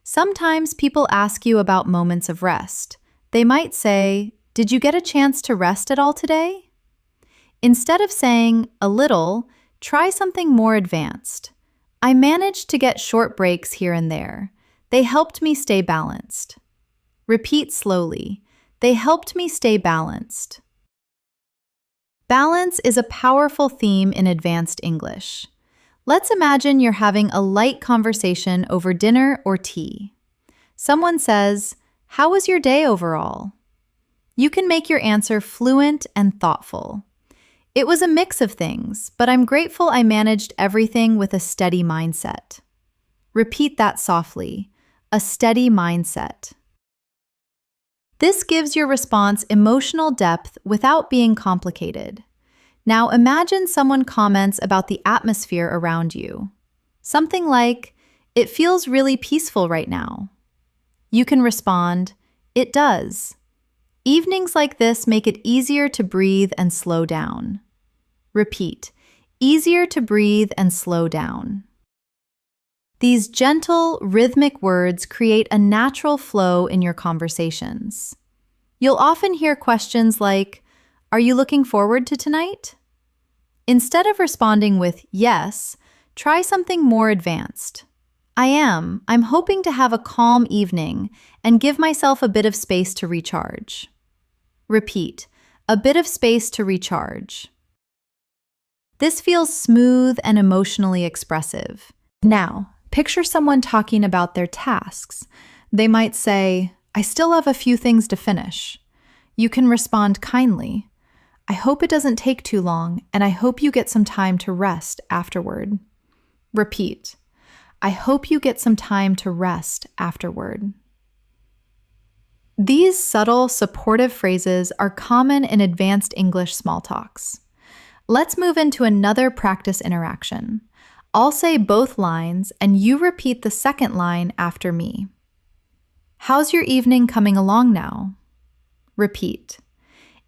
Sometimes people ask you about moments of rest. They might say, "Did you get a chance to rest at all today?" Instead of saying "a little," try something more advanced. "I managed to get short breaks here and there. They helped me stay balanced." Repeat slowly. "They helped me stay balanced." Balance is a powerful theme in advanced English. Let's imagine you're having a light conversation over dinner or tea. Someone says, "How was your day overall?" You can make your answer fluent and thoughtful. "It was a mix of things, but I'm grateful I managed everything with a steady mindset." Repeat that softly. A steady mindset. This gives your response emotional depth without being complicated. Now imagine someone comments about the atmosphere around you. Something like, "It feels really peaceful right now." You can respond, "It does." Evenings like this make it easier to breathe and slow down. Repeat, easier to breathe and slow down. These gentle, rhythmic words create a natural flow in your conversations. You'll often hear questions like, "Are you looking forward to tonight?" Instead of responding with "yes," try something more advanced. "I am. I'm hoping to have a calm evening and give myself a bit of space to recharge." Repeat, a bit of space to recharge. This feels smooth and emotionally expressive. Now, picture someone talking about their tasks. They might say, "I still have a few things to finish." You can respond kindly, "I hope it doesn't take too long, and I hope you get some time to rest afterward." Repeat, "I hope you get some time to rest afterward." These subtle, supportive phrases are common in advanced English small talks. Let's move into another practice interaction. I'll say both lines, and you repeat the second line after me. How's your evening coming along now? Repeat.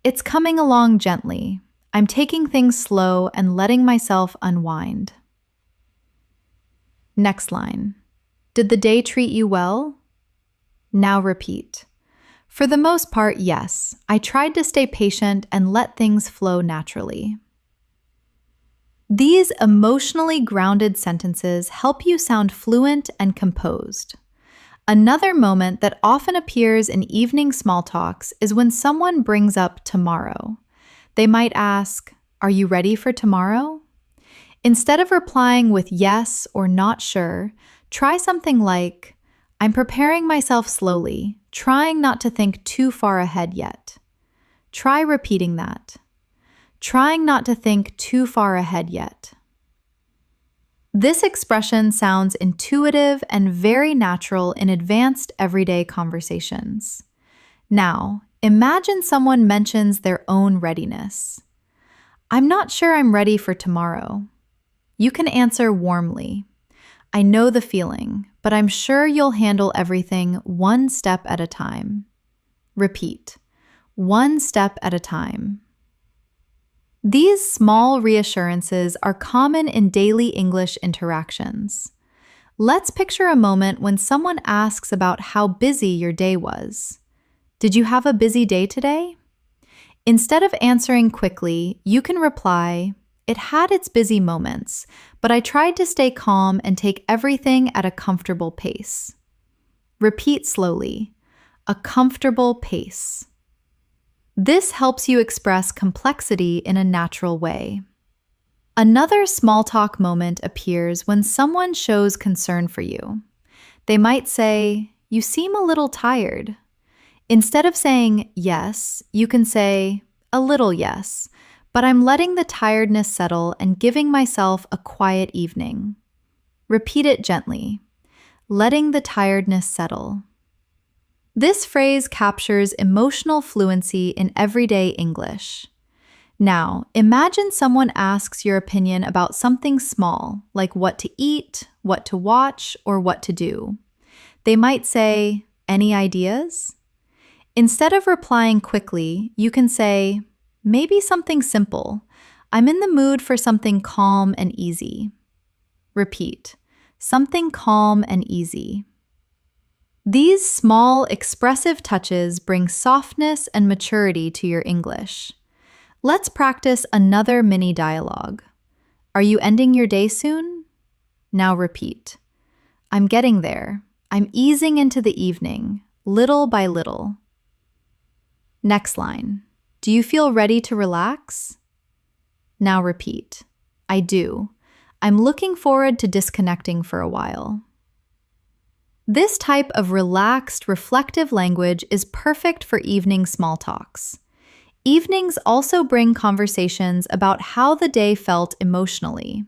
It's coming along gently. I'm taking things slow and letting myself unwind. Next line. Did the day treat you well? Now repeat. For the most part, yes. I tried to stay patient and let things flow naturally. These emotionally grounded sentences help you sound fluent and composed. Another moment that often appears in evening small talks is when someone brings up tomorrow. They might ask, "Are you ready for tomorrow?" Instead of replying with yes or not sure, try something like, "I'm preparing myself slowly, trying not to think too far ahead yet." Try repeating that. Trying not to think too far ahead yet. This expression sounds intuitive and very natural in advanced everyday conversations. Now, imagine someone mentions their own readiness. "I'm not sure I'm ready for tomorrow." You can answer warmly. "I know the feeling, but I'm sure you'll handle everything one step at a time." Repeat. One step at a time. These small reassurances are common in daily English interactions. Let's picture a moment when someone asks about how busy your day was. "Did you have a busy day today?" Instead of answering quickly, you can reply, "It had its busy moments, but I tried to stay calm and take everything at a comfortable pace." Repeat slowly, "A comfortable pace." This helps you express complexity in a natural way. Another small talk moment appears when someone shows concern for you. They might say, "You seem a little tired." Instead of saying yes, you can say, "A little yes, but I'm letting the tiredness settle and giving myself a quiet evening." Repeat it gently, "Letting the tiredness settle." This phrase captures emotional fluency in everyday English. Now, imagine someone asks your opinion about something small, like what to eat, what to watch, or what to do. They might say, "Any ideas?" Instead of replying quickly, you can say, "Maybe something simple. I'm in the mood for something calm and easy." Repeat, "Something calm and easy." These small, expressive touches bring softness and maturity to your English. Let's practice another mini dialogue. "Are you ending your day soon?" Now repeat, "I'm getting there. I'm easing into the evening, little by little." Next line. "Do you feel ready to relax?" Now repeat, "I do. I'm looking forward to disconnecting for a while." This type of relaxed, reflective language is perfect for evening small talks. Evenings also bring conversations about how the day felt emotionally.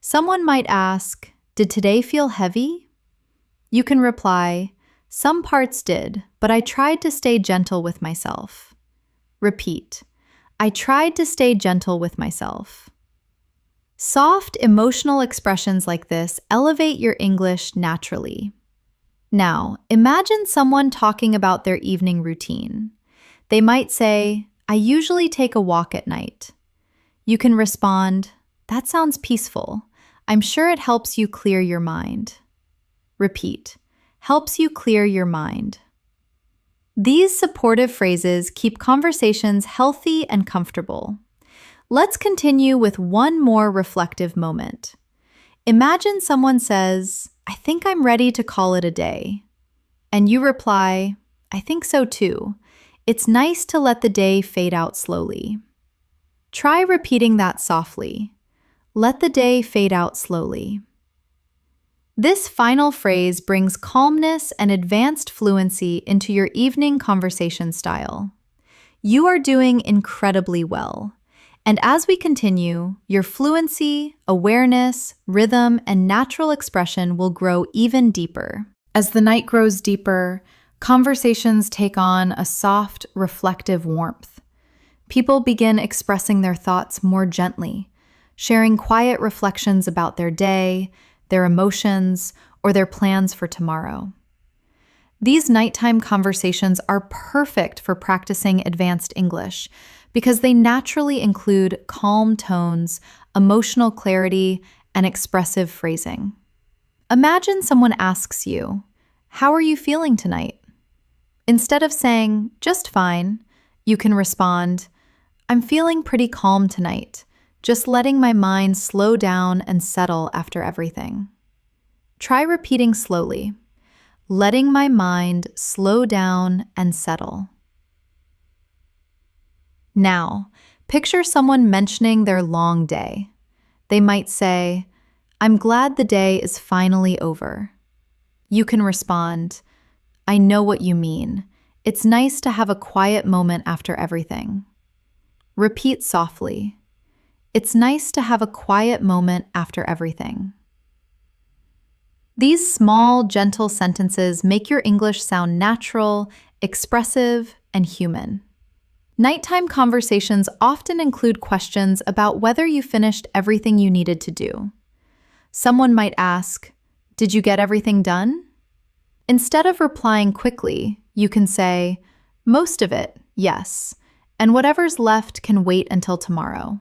Someone might ask, "Did today feel heavy?" You can reply, "Some parts did, but I tried to stay gentle with myself." Repeat, "I tried to stay gentle with myself." Soft, emotional expressions like this elevate your English naturally. Now, imagine someone talking about their evening routine. They might say, "I usually take a walk at night." You can respond, "That sounds peaceful. I'm sure it helps you clear your mind." Repeat, "Helps you clear your mind." These supportive phrases keep conversations healthy and comfortable. Let's continue with one more reflective moment. Imagine someone says, "I think I'm ready to call it a day." And you reply, "I think so too. It's nice to let the day fade out slowly." Try repeating that softly. "Let the day fade out slowly." This final phrase brings calmness and advanced fluency into your evening conversation style. You are doing incredibly well. And as we continue, your fluency, awareness, rhythm, and natural expression will grow even deeper. As the night grows deeper, conversations take on a soft, reflective warmth. People begin expressing their thoughts more gently, sharing quiet reflections about their day, their emotions, or their plans for tomorrow. These nighttime conversations are perfect for practicing advanced English because they naturally include calm tones, emotional clarity, and expressive phrasing. Imagine someone asks you, "How are you feeling tonight?" Instead of saying, "Just fine," you can respond, "I'm feeling pretty calm tonight, just letting my mind slow down and settle after everything." Try repeating slowly, "Letting my mind slow down and settle." Now, picture someone mentioning their long day. They might say, "I'm glad the day is finally over." You can respond, "I know what you mean. It's nice to have a quiet moment after everything." Repeat softly, "It's nice to have a quiet moment after everything." These small, gentle sentences make your English sound natural, expressive, and human. Nighttime conversations often include questions about whether you finished everything you needed to do. Someone might ask, "Did you get everything done?" Instead of replying quickly, you can say, "Most of it, yes, and whatever's left can wait until tomorrow.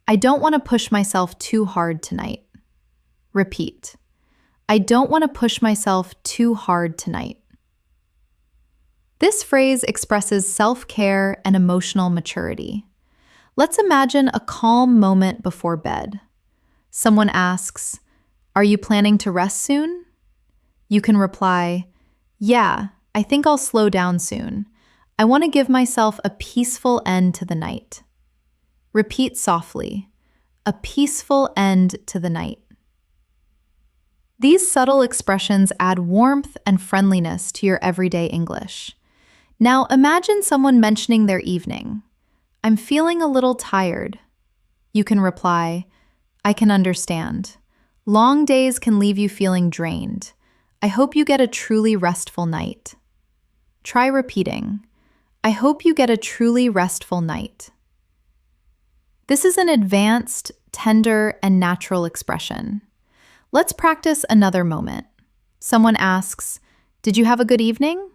I don't want to push myself too hard tonight." Repeat, "I don't want to push myself too hard tonight." This phrase expresses self-care and emotional maturity. Let's imagine a calm moment before bed. Someone asks, "Are you planning to rest soon?" You can reply, "Yeah, I think I'll slow down soon. I want to give myself a peaceful end to the night." Repeat softly, "A peaceful end to the night." These subtle expressions add warmth and friendliness to your everyday English. Now imagine someone mentioning their evening. "I'm feeling a little tired." You can reply, "I can understand. Long days can leave you feeling drained. I hope you get a truly restful night." Try repeating, "I hope you get a truly restful night." This is an advanced, tender, and natural expression. Let's practice another moment. Someone asks, "Did you have a good evening?"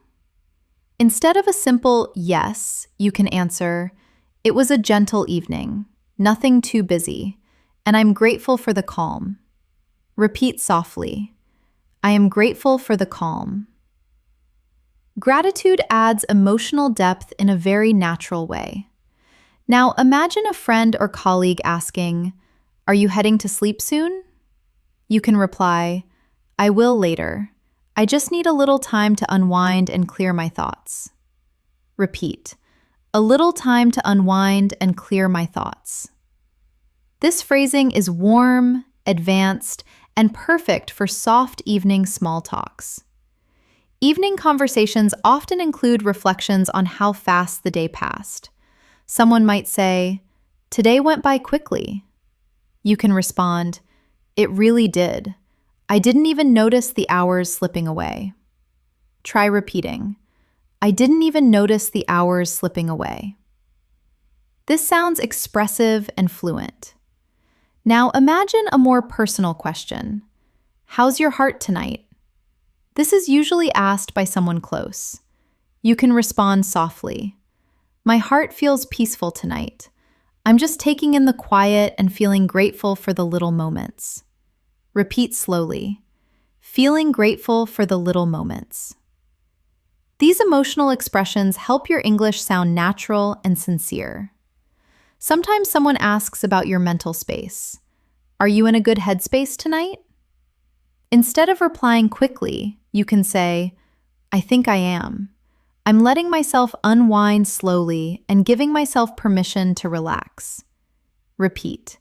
Instead of a simple yes, you can answer, "It was a gentle evening, nothing too busy, and I'm grateful for the calm." Repeat softly, "I am grateful for the calm." Gratitude adds emotional depth in a very natural way. Now imagine a friend or colleague asking, "Are you heading to sleep soon?" You can reply, "I will later. I just need a little time to unwind and clear my thoughts." Repeat, "A little time to unwind and clear my thoughts." This phrasing is warm, advanced, and perfect for soft evening small talks. Evening conversations often include reflections on how fast the day passed. Someone might say, "Today went by quickly." You can respond, "It really did. I didn't even notice the hours slipping away." Try repeating, "I didn't even notice the hours slipping away." This sounds expressive and fluent. Now imagine a more personal question. "How's your heart tonight?" This is usually asked by someone close. You can respond softly, "My heart feels peaceful tonight. I'm just taking in the quiet and feeling grateful for the little moments." Repeat slowly, "Feeling grateful for the little moments." These emotional expressions help your English sound natural and sincere. Sometimes someone asks about your mental space. "Are you in a good headspace tonight?" Instead of replying quickly, you can say, "I think I am. I'm letting myself unwind slowly and giving myself permission to relax." Repeat,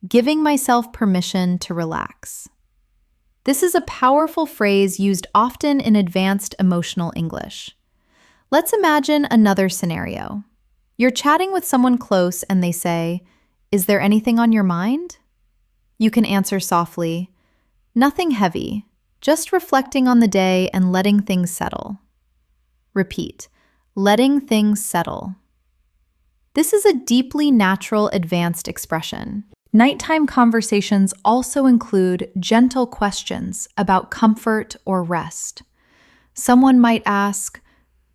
"Giving myself permission to relax." This is a powerful phrase used often in advanced emotional English. Let's imagine another scenario. You're chatting with someone close and they say, "Is there anything on your mind?" You can answer softly, "Nothing heavy, just reflecting on the day and letting things settle." Repeat. Letting things settle. This is a deeply natural advanced expression. Nighttime conversations also include gentle questions about comfort or rest. Someone might ask,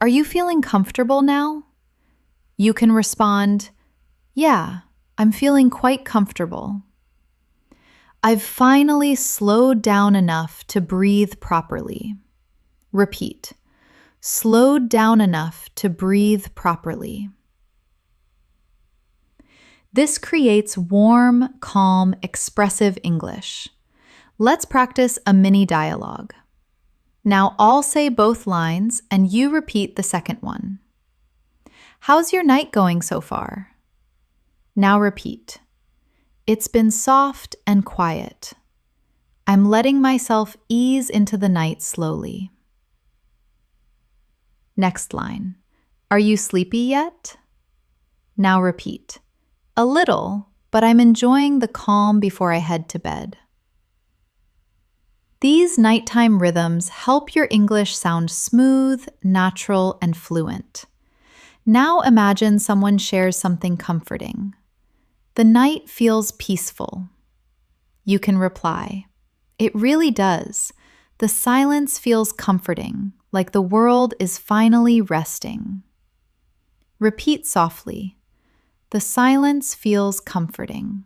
"Are you feeling comfortable now?" You can respond, "Yeah, I'm feeling quite comfortable." "I've finally slowed down enough to breathe properly." Repeat. Slowed down enough to breathe properly. This creates warm, calm, expressive English. Let's practice a mini dialogue. Now I'll say both lines and you repeat the second one. "How's your night going so far?" Now repeat. "It's been soft and quiet. I'm letting myself ease into the night slowly." Next line. "Are you sleepy yet?" Now repeat. "A little, but I'm enjoying the calm before I head to bed." These nighttime rhythms help your English sound smooth, natural, and fluent. Now imagine someone shares something comforting. "The night feels peaceful." You can reply, "It really does. The silence feels comforting, like the world is finally resting." Repeat softly, "The silence feels comforting."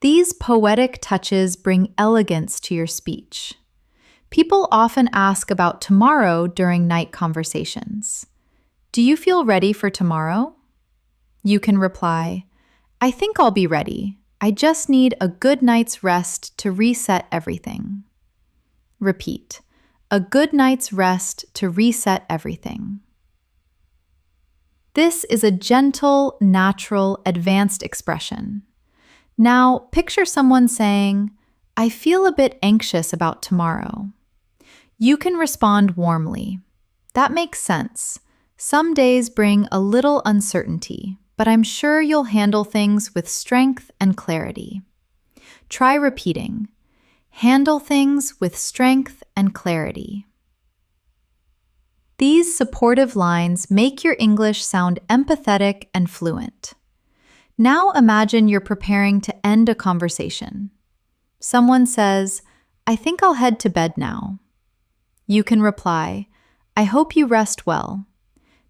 These poetic touches bring elegance to your speech. People often ask about tomorrow during night conversations. "Do you feel ready for tomorrow?" You can reply, "I think I'll be ready. I just need a good night's rest to reset everything." Repeat. A good night's rest to reset everything. This is a gentle, natural, advanced expression. Now, picture someone saying, "I feel a bit anxious about tomorrow." You can respond warmly, "That makes sense. Some days bring a little uncertainty, but I'm sure you'll handle things with strength and clarity." Try repeating, "Handle things with strength and clarity." These supportive lines make your English sound empathetic and fluent. Now imagine you're preparing to end a conversation. Someone says, "I think I'll head to bed now." You can reply, "I hope you rest well.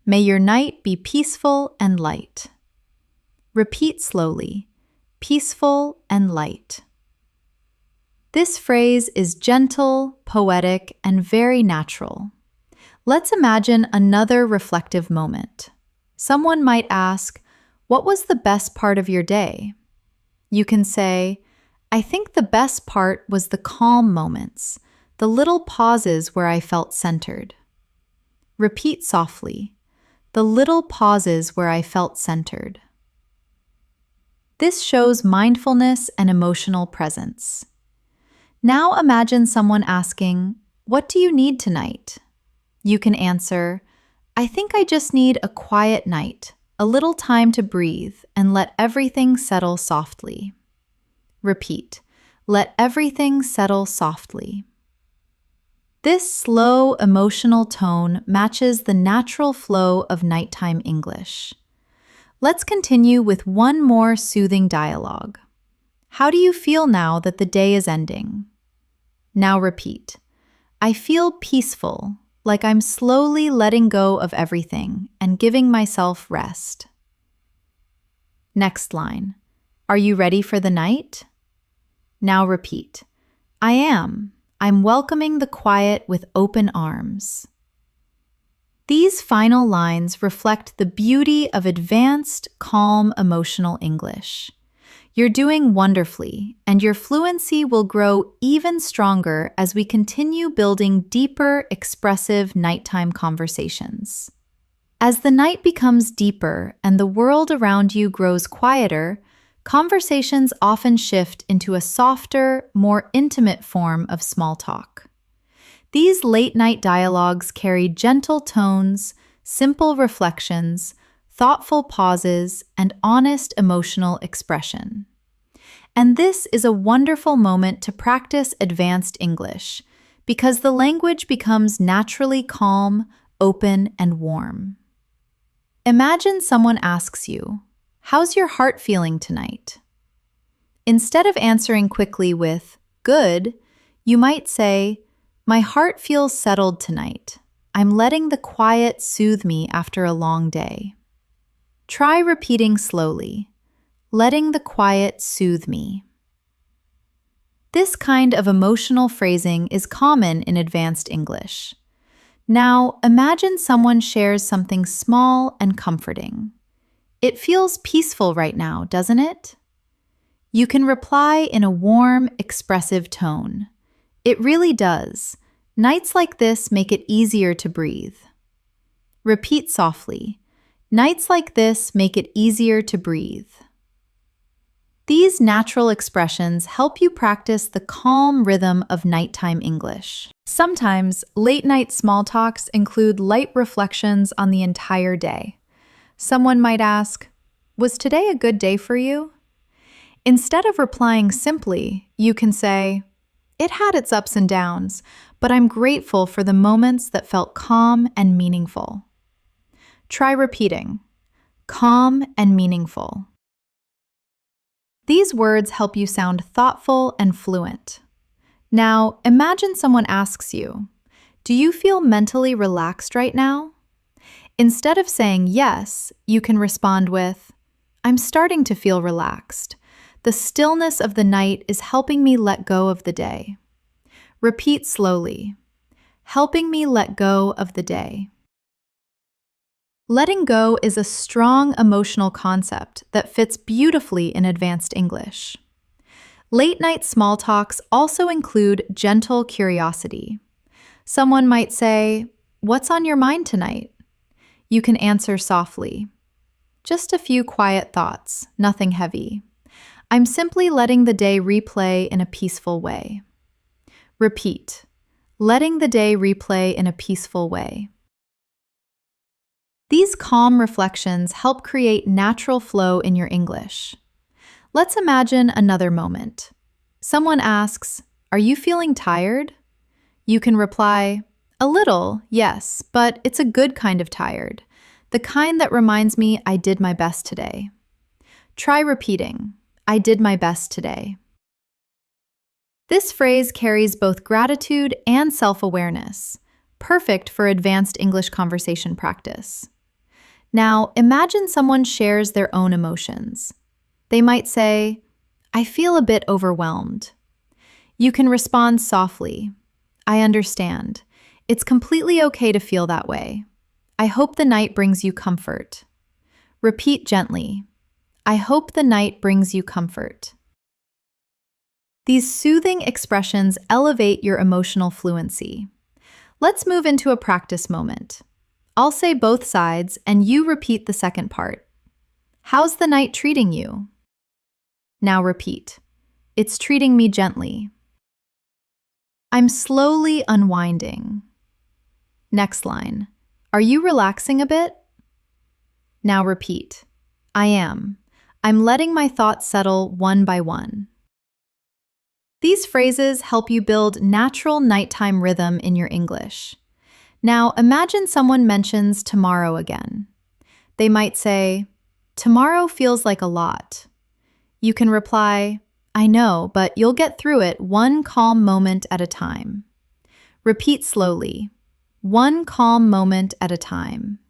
May your night be peaceful and light." Repeat slowly, "Peaceful and light." This phrase is gentle, poetic, and very natural. Let's imagine another reflective moment. Someone might ask, "What was the best part of your day?" You can say, "I think the best part was the calm moments, the little pauses where I felt centered." Repeat softly, "The little pauses where I felt centered." This shows mindfulness and emotional presence. Now imagine someone asking, "What do you need tonight?" You can answer, "I think I just need a quiet night, a little time to breathe and let everything settle softly." Repeat, "Let everything settle softly." This slow, emotional tone matches the natural flow of nighttime English. Let's continue with one more soothing dialogue. "How do you feel now that the day is ending?" Now repeat, "I feel peaceful, like I'm slowly letting go of everything and giving myself rest." Next line, "Are you ready for the night?" Now repeat, "I am. I'm welcoming the quiet with open arms." These final lines reflect the beauty of advanced, calm, emotional English. You're doing wonderfully, and your fluency will grow even stronger as we continue building deeper, expressive nighttime conversations. As the night becomes deeper and the world around you grows quieter, conversations often shift into a softer, more intimate form of small talk. These late-night dialogues carry gentle tones, simple reflections, thoughtful pauses, and honest emotional expression. And this is a wonderful moment to practice advanced English, because the language becomes naturally calm, open, and warm. Imagine someone asks you, "How's your heart feeling tonight?" Instead of answering quickly with, "Good," you might say, "My heart feels settled tonight. I'm letting the quiet soothe me after a long day." Try repeating slowly, "Letting the quiet soothe me." This kind of emotional phrasing is common in advanced English. Now, imagine someone shares something small and comforting. "It feels peaceful right now, doesn't it?" You can reply in a warm, expressive tone. "It really does. Nights like this make it easier to breathe." Repeat softly. "Nights like this make it easier to breathe." These natural expressions help you practice the calm rhythm of nighttime English. Sometimes, late-night small talks include light reflections on the entire day. Someone might ask, "Was today a good day for you?" Instead of replying simply, you can say, "It had its ups and downs, but I'm grateful for the moments that felt calm and meaningful." Try repeating, "calm and meaningful." These words help you sound thoughtful and fluent. Now, imagine someone asks you, "Do you feel mentally relaxed right now?" Instead of saying yes, you can respond with, "I'm starting to feel relaxed. The stillness of the night is helping me let go of the day." Repeat slowly, "Helping me let go of the day." Letting go is a strong emotional concept that fits beautifully in advanced English. Late-night small talks also include gentle curiosity. Someone might say, "What's on your mind tonight?" You can answer softly, "Just a few quiet thoughts, nothing heavy. I'm simply letting the day replay in a peaceful way." Repeat, "Letting the day replay in a peaceful way." These calm reflections help create natural flow in your English. Let's imagine another moment. Someone asks, "Are you feeling tired?" You can reply, "A little, yes, but it's a good kind of tired. The kind that reminds me I did my best today." Try repeating, "I did my best today." This phrase carries both gratitude and self-awareness, perfect for advanced English conversation practice. Now, imagine someone shares their own emotions. They might say, "I feel a bit overwhelmed." You can respond softly, "I understand. It's completely okay to feel that way. I hope the night brings you comfort." Repeat gently, "I hope the night brings you comfort." These soothing expressions elevate your emotional fluency. Let's move into a practice moment. I'll say both sides and you repeat the second part. "How's the night treating you?" Now repeat, "It's treating me gently." "I'm slowly unwinding." Next line, "Are you relaxing a bit?" Now repeat, "I am. I'm letting my thoughts settle one by one." These phrases help you build natural nighttime rhythm in your English. Now imagine someone mentions tomorrow again. They might say, "Tomorrow feels like a lot." You can reply, "I know, but you'll get through it one calm moment at a time." Repeat slowly, "One calm moment at a time."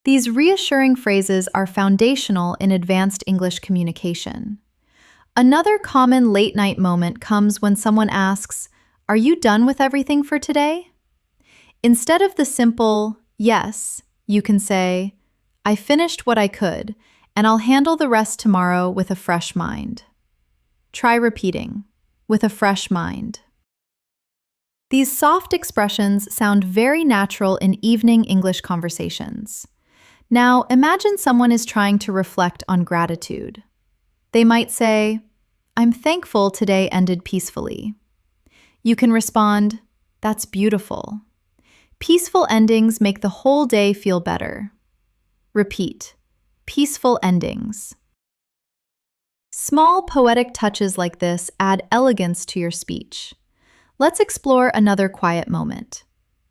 These reassuring phrases are foundational in advanced English communication. Another common late-night moment comes when someone asks, "Are you done with everything for today?" Instead of the simple, "Yes," you can say, "I finished what I could, and I'll handle the rest tomorrow with a fresh mind." Try repeating, "with a fresh mind." These soft expressions sound very natural in evening English conversations. Now, imagine someone is trying to reflect on gratitude. They might say, "I'm thankful today ended peacefully." You can respond, "That's beautiful." Peaceful endings make the whole day feel better. Repeat, "Peaceful endings." Small poetic touches like this add elegance to your speech. Let's explore another quiet moment.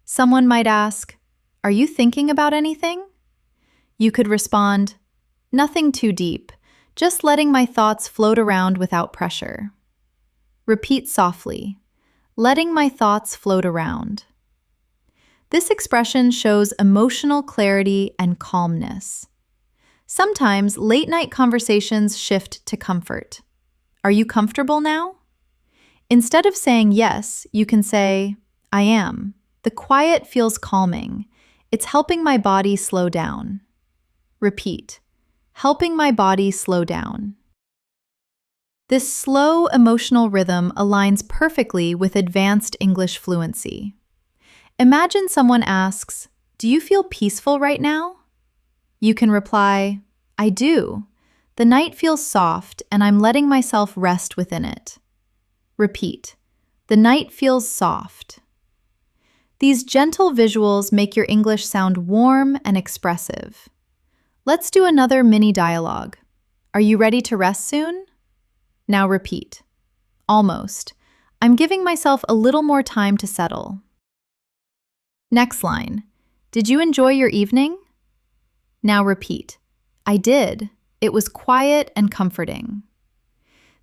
Someone might ask, "Are you thinking about anything?" You could respond, "Nothing too deep, just letting my thoughts float around without pressure." Repeat softly, "Letting my thoughts float around." This expression shows emotional clarity and calmness. Sometimes late-night conversations shift to comfort. Are you comfortable now? Instead of saying yes, you can say, "I am." The quiet feels calming. It's helping my body slow down. Repeat, "Helping my body slow down." This slow emotional rhythm aligns perfectly with advanced English fluency. Imagine someone asks, "Do you feel peaceful right now?" You can reply, "I do. The night feels soft and I'm letting myself rest within it." Repeat, "The night feels soft." These gentle visuals make your English sound warm and expressive. Let's do another mini dialogue. Are you ready to rest soon? Now repeat, "Almost. I'm giving myself a little more time to settle." Next line, "Did you enjoy your evening?" Now repeat, "I did. It was quiet and comforting."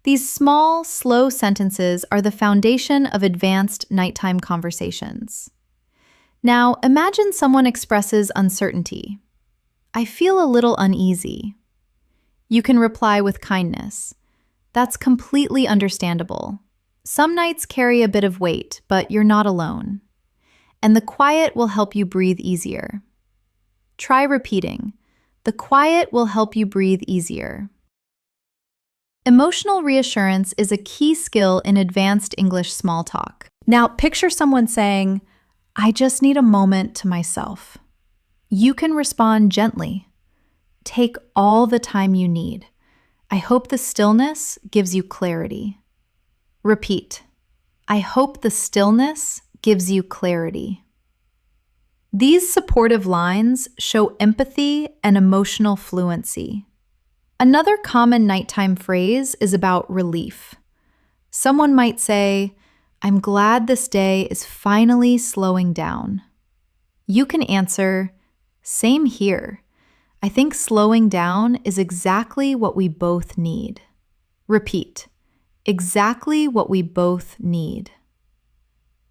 These small, slow sentences are the foundation of advanced nighttime conversations. Now imagine someone expresses uncertainty. "I feel a little uneasy." You can reply with kindness, "That's completely understandable. Some nights carry a bit of weight, but you're not alone." And the quiet will help you breathe easier. Try repeating, "The quiet will help you breathe easier." Emotional reassurance is a key skill in advanced English small talk. Now, picture someone saying, "I just need a moment to myself." You can respond gently, "Take all the time you need. I hope the stillness gives you clarity." Repeat, "I hope the stillness gives you clarity." These supportive lines show empathy and emotional fluency. Another common nighttime phrase is about relief. Someone might say, "I'm glad this day is finally slowing down." You can answer, "Same here. I think slowing down is exactly what we both need." Repeat, "Exactly what we both need."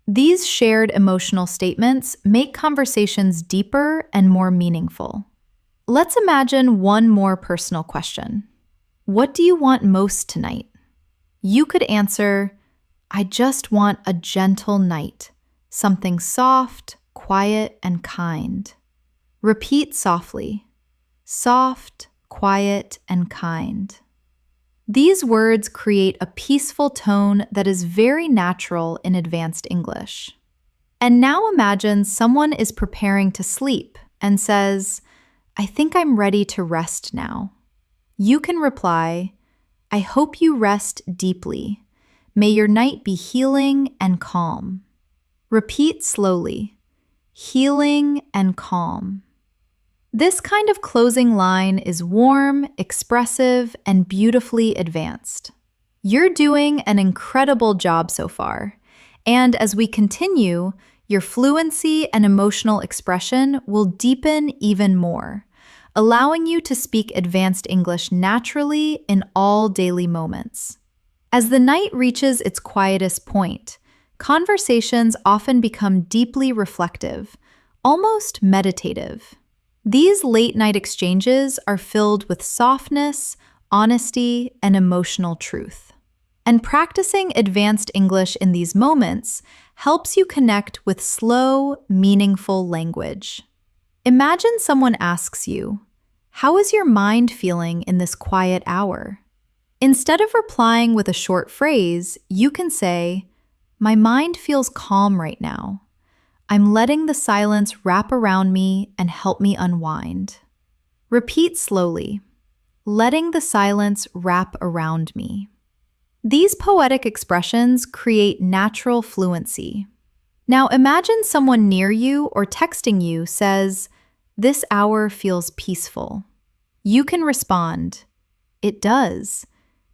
These shared emotional statements make conversations deeper and more meaningful. Let's imagine one more personal question. What do you want most tonight? You could answer, "I just want a gentle night, something soft, quiet, and kind." Repeat softly, "Soft, quiet, and kind." These words create a peaceful tone that is very natural in advanced English. And now imagine someone is preparing to sleep and says, "I think I'm ready to rest now." You can reply, "I hope you rest deeply. May your night be healing and calm." Repeat slowly, "Healing and calm." This kind of closing line is warm, expressive, and beautifully advanced. You're doing an incredible job so far, and as we continue, your fluency and emotional expression will deepen even more, allowing you to speak advanced English naturally in all daily moments. As the night reaches its quietest point, conversations often become deeply reflective, almost meditative. These late-night exchanges are filled with softness, honesty, and emotional truth. And practicing advanced English in these moments helps you connect with slow, meaningful language. Imagine someone asks you, "How is your mind feeling in this quiet hour?" Instead of replying with a short phrase, you can say, "My mind feels calm right now. I'm letting the silence wrap around me and help me unwind." Repeat slowly, "Letting the silence wrap around me." These poetic expressions create natural fluency. Now imagine someone near you or texting you says, "This hour feels peaceful." You can respond, "It does.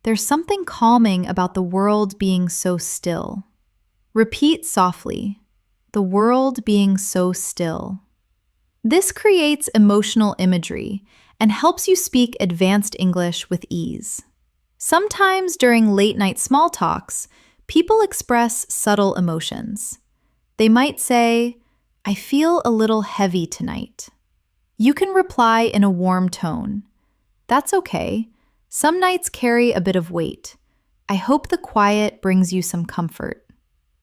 There's something calming about the world being so still." Repeat softly, the world being so still. This creates emotional imagery and helps you speak advanced English with ease. Sometimes during late-night small talks, people express subtle emotions. They might say, "I feel a little heavy tonight." You can reply in a warm tone. "That's okay. Some nights carry a bit of weight. I hope the quiet brings you some comfort."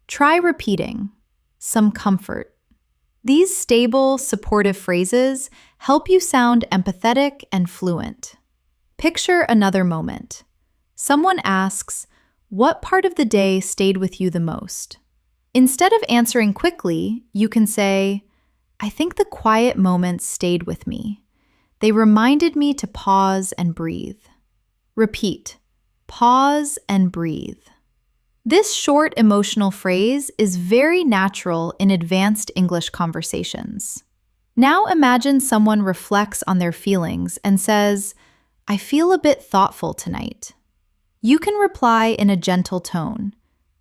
Try repeating, "some comfort." These stable, supportive phrases help you sound empathetic and fluent. Picture another moment. Someone asks, "What part of the day stayed with you the most?" Instead of answering quickly, you can say, "I think the quiet moments stayed with me. They reminded me to pause and breathe." Repeat, pause and breathe. This short emotional phrase is very natural in advanced English conversations. Now imagine someone reflects on their feelings and says, "I feel a bit thoughtful tonight." You can reply in a gentle tone.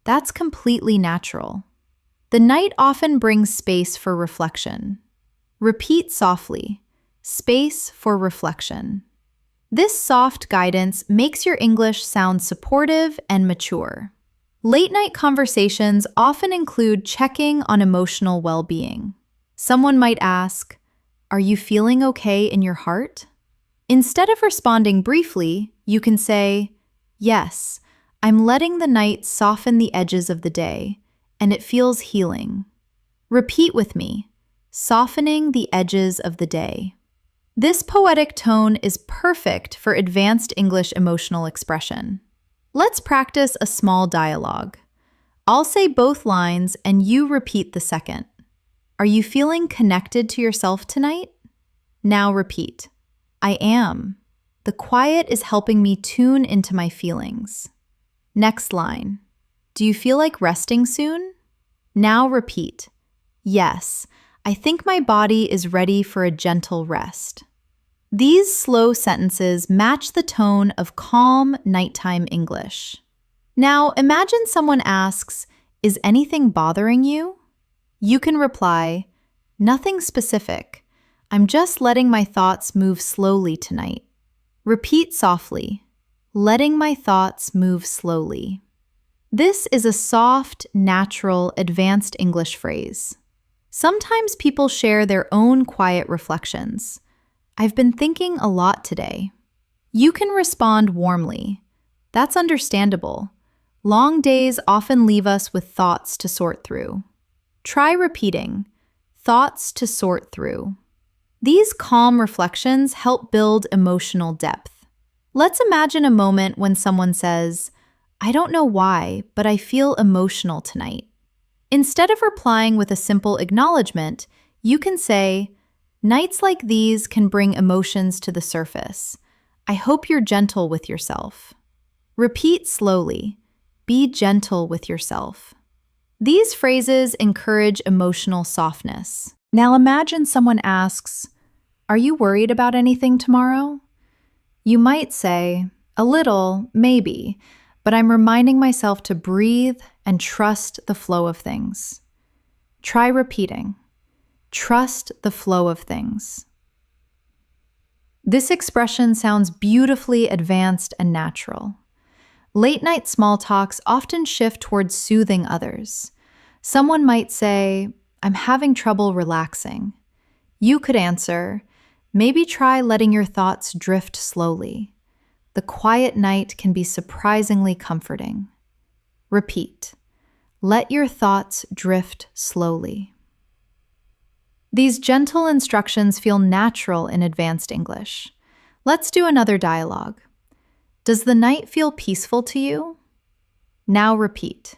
That's completely natural. The night often brings space for reflection. Repeat softly, space for reflection. This soft guidance makes your English sound supportive and mature. Late-night conversations often include checking on emotional well-being. Someone might ask, "Are you feeling okay in your heart?" Instead of responding briefly, you can say, "Yes, I'm letting the night soften the edges of the day, and it feels healing." Repeat with me, softening the edges of the day. This poetic tone is perfect for advanced English emotional expression. Let's practice a small dialogue. I'll say both lines and you repeat the second. "Are you feeling connected to yourself tonight?" Now repeat, "I am. The quiet is helping me tune into my feelings." Next line, "Do you feel like resting soon?" Now repeat, "Yes, I think my body is ready for a gentle rest." These slow sentences match the tone of calm nighttime English. Now imagine someone asks, "Is anything bothering you?" You can reply, "Nothing specific. I'm just letting my thoughts move slowly tonight." Repeat softly, "letting my thoughts move slowly." This is a soft, natural, advanced English phrase. Sometimes people share their own quiet reflections. "I've been thinking a lot today." You can respond warmly. "That's understandable. Long days often leave us with thoughts to sort through." Try repeating, "thoughts to sort through." These calm reflections help build emotional depth. Let's imagine a moment when someone says, "I don't know why, but I feel emotional tonight." Instead of replying with a simple acknowledgement, you can say, "Nights like these can bring emotions to the surface. I hope you're gentle with yourself." Repeat slowly, "Be gentle with yourself." These phrases encourage emotional softness. Now imagine someone asks, "Are you worried about anything tomorrow?" You might say, "A little, maybe, but I'm reminding myself to breathe and trust the flow of things." Try repeating, "Trust the flow of things." This expression sounds beautifully advanced and natural. Late-night small talks often shift towards soothing others. Someone might say, "I'm having trouble relaxing." You could answer, "Maybe try letting your thoughts drift slowly. The quiet night can be surprisingly comforting." Repeat, "Let your thoughts drift slowly." These gentle instructions feel natural in advanced English. Let's do another dialogue. "Does the night feel peaceful to you?" Now repeat,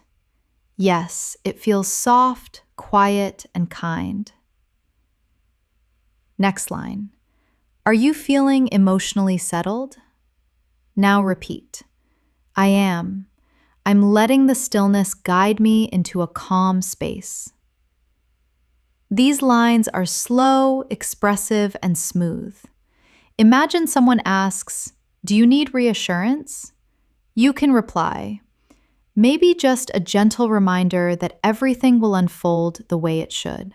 "Yes, it feels soft, quiet, and kind." Next line, "Are you feeling emotionally settled?" Now repeat, "I am. I'm letting the stillness guide me into a calm space." These lines are slow, expressive, and smooth. Imagine someone asks, "Do you need reassurance?" You can reply, Maybe just a gentle reminder that everything will unfold the way it should.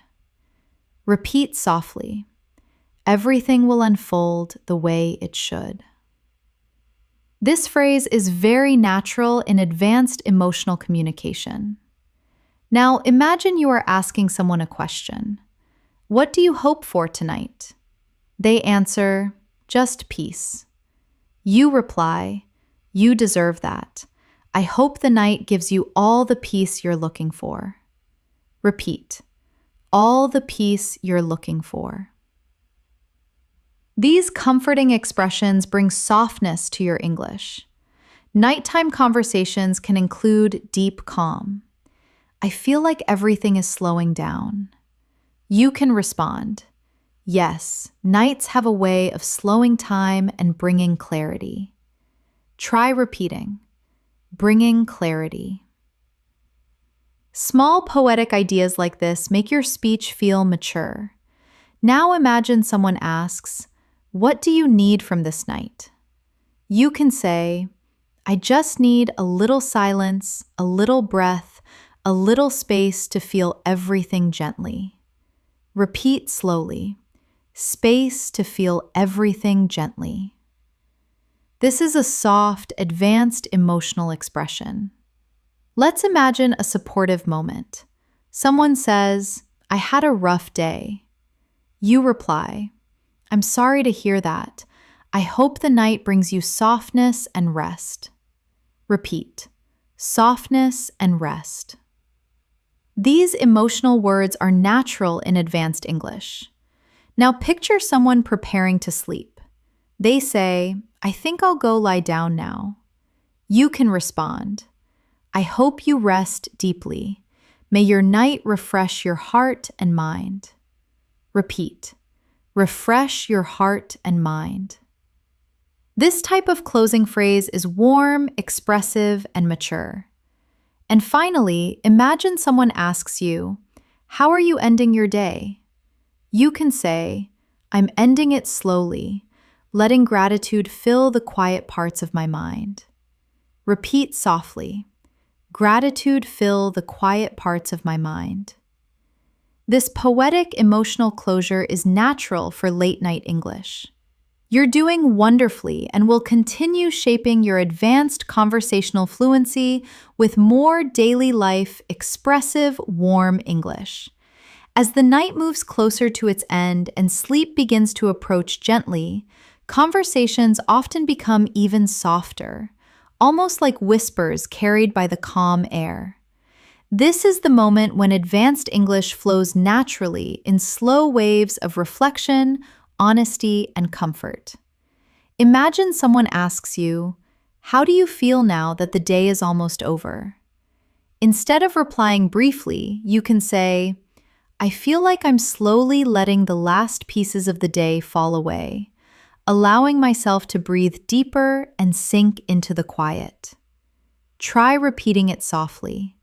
Repeat softly. Everything will unfold the way it should. This phrase is very natural in advanced emotional communication. Now, imagine you are asking someone a question. What do you hope for tonight? They answer, just peace. You reply, you deserve that. I hope the night gives you all the peace you're looking for. Repeat, all the peace you're looking for. These comforting expressions bring softness to your English. Nighttime conversations can include deep calm. I feel like everything is slowing down. You can respond, yes, nights have a way of slowing time and bringing clarity. Try repeating, bringing clarity. Small poetic ideas like this make your speech feel mature. Now imagine someone asks, what do you need from this night? You can say, I just need a little silence, a little breath, a little space to feel everything gently. Repeat slowly, space to feel everything gently. This is a soft, advanced emotional expression. Let's imagine a supportive moment. Someone says, I had a rough day. You reply, I'm sorry to hear that. I hope the night brings you softness and rest. Repeat, softness and rest. These emotional words are natural in advanced English. Now picture someone preparing to sleep. They say, I think I'll go lie down now. You can respond, I hope you rest deeply. May your night refresh your heart and mind. Repeat, refresh your heart and mind. This type of closing phrase is warm, expressive, and mature. And finally, imagine someone asks you, how are you ending your day? You can say, I'm ending it slowly, letting gratitude fill the quiet parts of my mind. Repeat softly, gratitude fill the quiet parts of my mind. This poetic emotional closure is natural for late-night English. You're doing wonderfully and will continue shaping your advanced conversational fluency with more daily life, expressive, warm English. As the night moves closer to its end and sleep begins to approach gently, conversations often become even softer, almost like whispers carried by the calm air. This is the moment when advanced English flows naturally in slow waves of reflection, honesty, and comfort. Imagine someone asks you, how do you feel now that the day is almost over? Instead of replying briefly, you can say, I feel like I'm slowly letting the last pieces of the day fall away, allowing myself to breathe deeper and sink into the quiet. Try repeating it softly.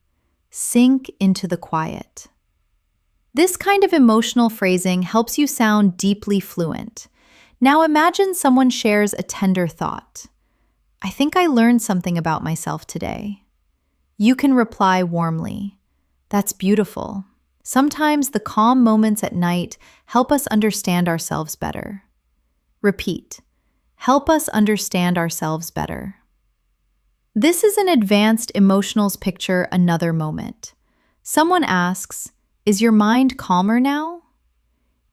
Sink into the quiet. This kind of emotional phrasing helps you sound deeply fluent. Now imagine someone shares a tender thought. I think I learned something about myself today. You can reply warmly. That's beautiful. Sometimes the calm moments at night help us understand ourselves better. Repeat. Help us understand ourselves better. This is an advanced emotionals picture another moment. Someone asks, is your mind calmer now?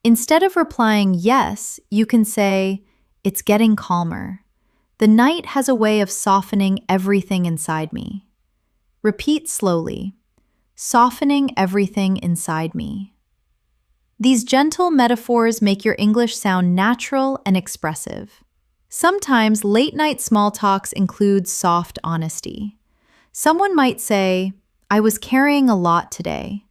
Instead of replying yes, you can say, it's getting calmer. The night has a way of softening everything inside me. Repeat slowly, softening everything inside me. These gentle metaphors make your English sound natural and expressive. Sometimes late-night small talks include soft honesty. Someone might say, I was carrying a lot today.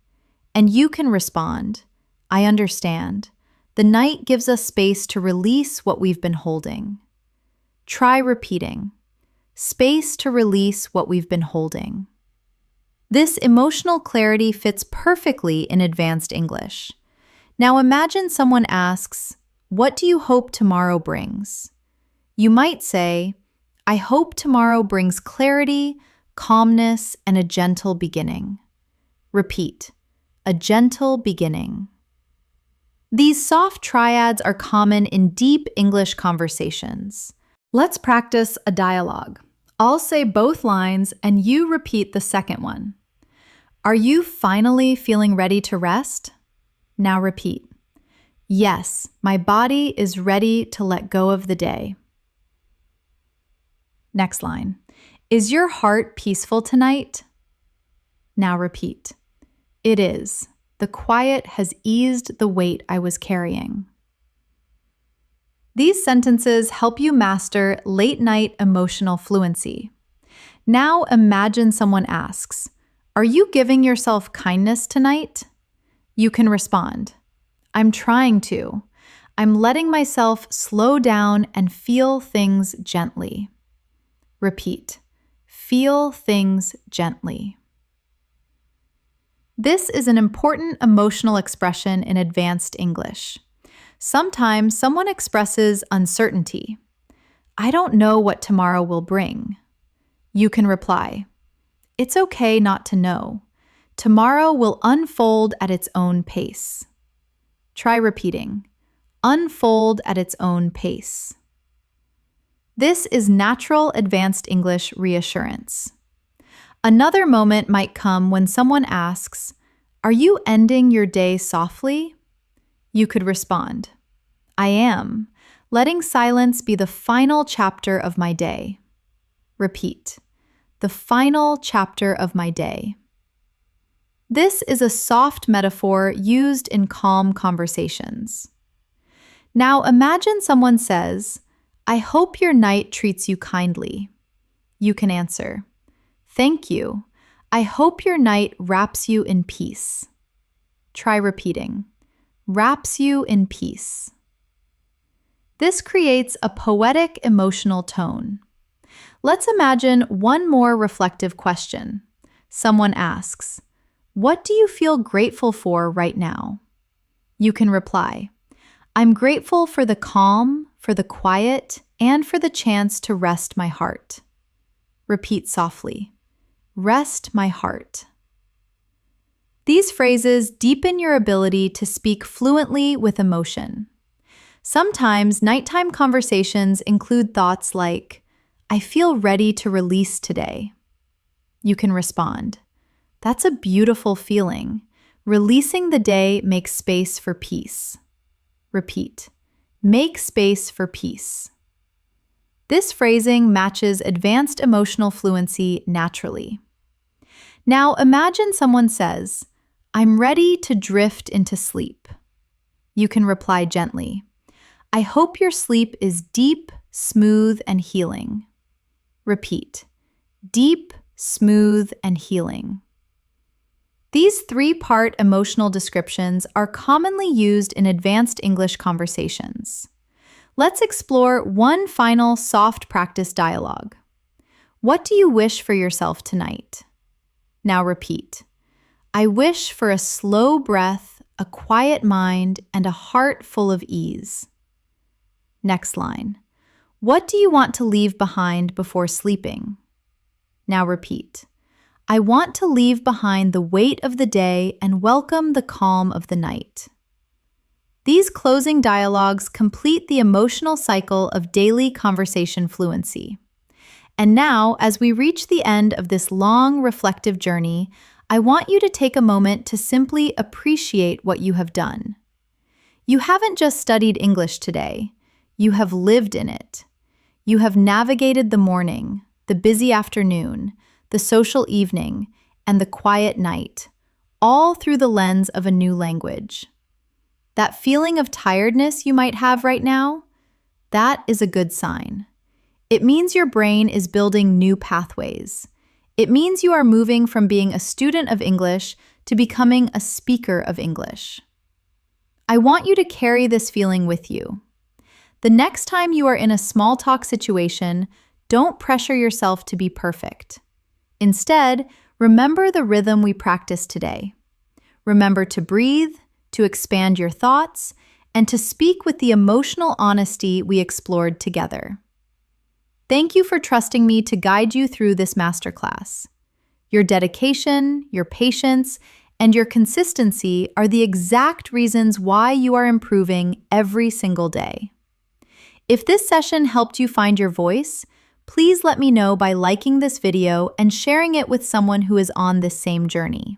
And you can respond, I understand. The night gives us space to release what we've been holding. Try repeating, space to release what we've been holding. This emotional clarity fits perfectly in advanced English. Now imagine someone asks, what do you hope tomorrow brings? You might say, I hope tomorrow brings clarity, calmness, and a gentle beginning. Repeat, a gentle beginning. These soft triads are common in deep English conversations. Let's practice a dialogue. I'll say both lines and you repeat the second one. Are you finally feeling ready to rest? Now repeat. Yes, my body is ready to let go of the day. Next line. Is your heart peaceful tonight? Now repeat. It is. The quiet has eased the weight I was carrying. These sentences help you master late-night emotional fluency. Now imagine someone asks, "Are you giving yourself kindness tonight?" You can respond, "I'm trying to. I'm letting myself slow down and feel things gently." Repeat, feel things gently. This is an important emotional expression in advanced English. Sometimes someone expresses uncertainty. I don't know what tomorrow will bring. You can reply, it's okay not to know. Tomorrow will unfold at its own pace. Try repeating, unfold at its own pace. This is natural advanced English reassurance. Another moment might come when someone asks, "Are you ending your day softly?" You could respond, "I am, letting silence be the final chapter of my day." Repeat, the final chapter of my day. This is a soft metaphor used in calm conversations. Now imagine someone says, "I hope your night treats you kindly." You can answer, "Thank you. I hope your night wraps you in peace." Try repeating, wraps you in peace. This creates a poetic emotional tone. Let's imagine one more reflective question. Someone asks, "What do you feel grateful for right now?" You can reply, "I'm grateful for the calm, for the quiet, and for the chance to rest my heart." Repeat softly, rest my heart. These phrases deepen your ability to speak fluently with emotion. Sometimes nighttime conversations include thoughts like, "I feel ready to release today." You can respond, "That's a beautiful feeling. Releasing the day makes space for peace." Repeat, make space for peace. This phrasing matches advanced emotional fluency naturally. Now imagine someone says, "I'm ready to drift into sleep." You can reply gently, "I hope your sleep is deep, smooth, and healing." Repeat, deep, smooth, and healing. These three-part emotional descriptions are commonly used in advanced English conversations. Let's explore one final soft practice dialogue. What do you wish for yourself tonight? Now repeat. I wish for a slow breath, a quiet mind, and a heart full of ease. Next line. What do you want to leave behind before sleeping? Now repeat. I want to leave behind the weight of the day and welcome the calm of the night. These closing dialogues complete the emotional cycle of daily conversation fluency. And now, as we reach the end of this long, reflective journey, I want you to take a moment to simply appreciate what you have done. You haven't just studied English today. You have lived in it. You have navigated the morning, the busy afternoon, the social evening, and the quiet night, all through the lens of a new language. That feeling of tiredness you might have right now, that is a good sign. It means your brain is building new pathways. It means you are moving from being a student of English to becoming a speaker of English. I want you to carry this feeling with you. The next time you are in a small talk situation, don't pressure yourself to be perfect. Instead, remember the rhythm we practiced today. Remember to breathe, to expand your thoughts, and to speak with the emotional honesty we explored together. Thank you for trusting me to guide you through this masterclass. Your dedication, your patience, and your consistency are the exact reasons why you are improving every single day. If this session helped you find your voice, please let me know by liking this video and sharing it with someone who is on this same journey.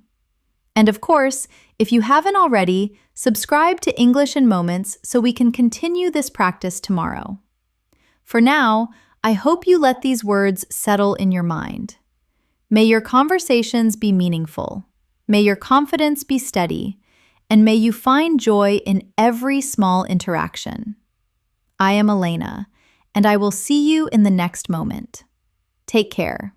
And of course, if you haven't already, subscribe to English in Moments so we can continue this practice tomorrow. For now, I hope you let these words settle in your mind. May your conversations be meaningful. May your confidence be steady. And may you find joy in every small interaction. I am Elena, and I will see you in the next moment. Take care.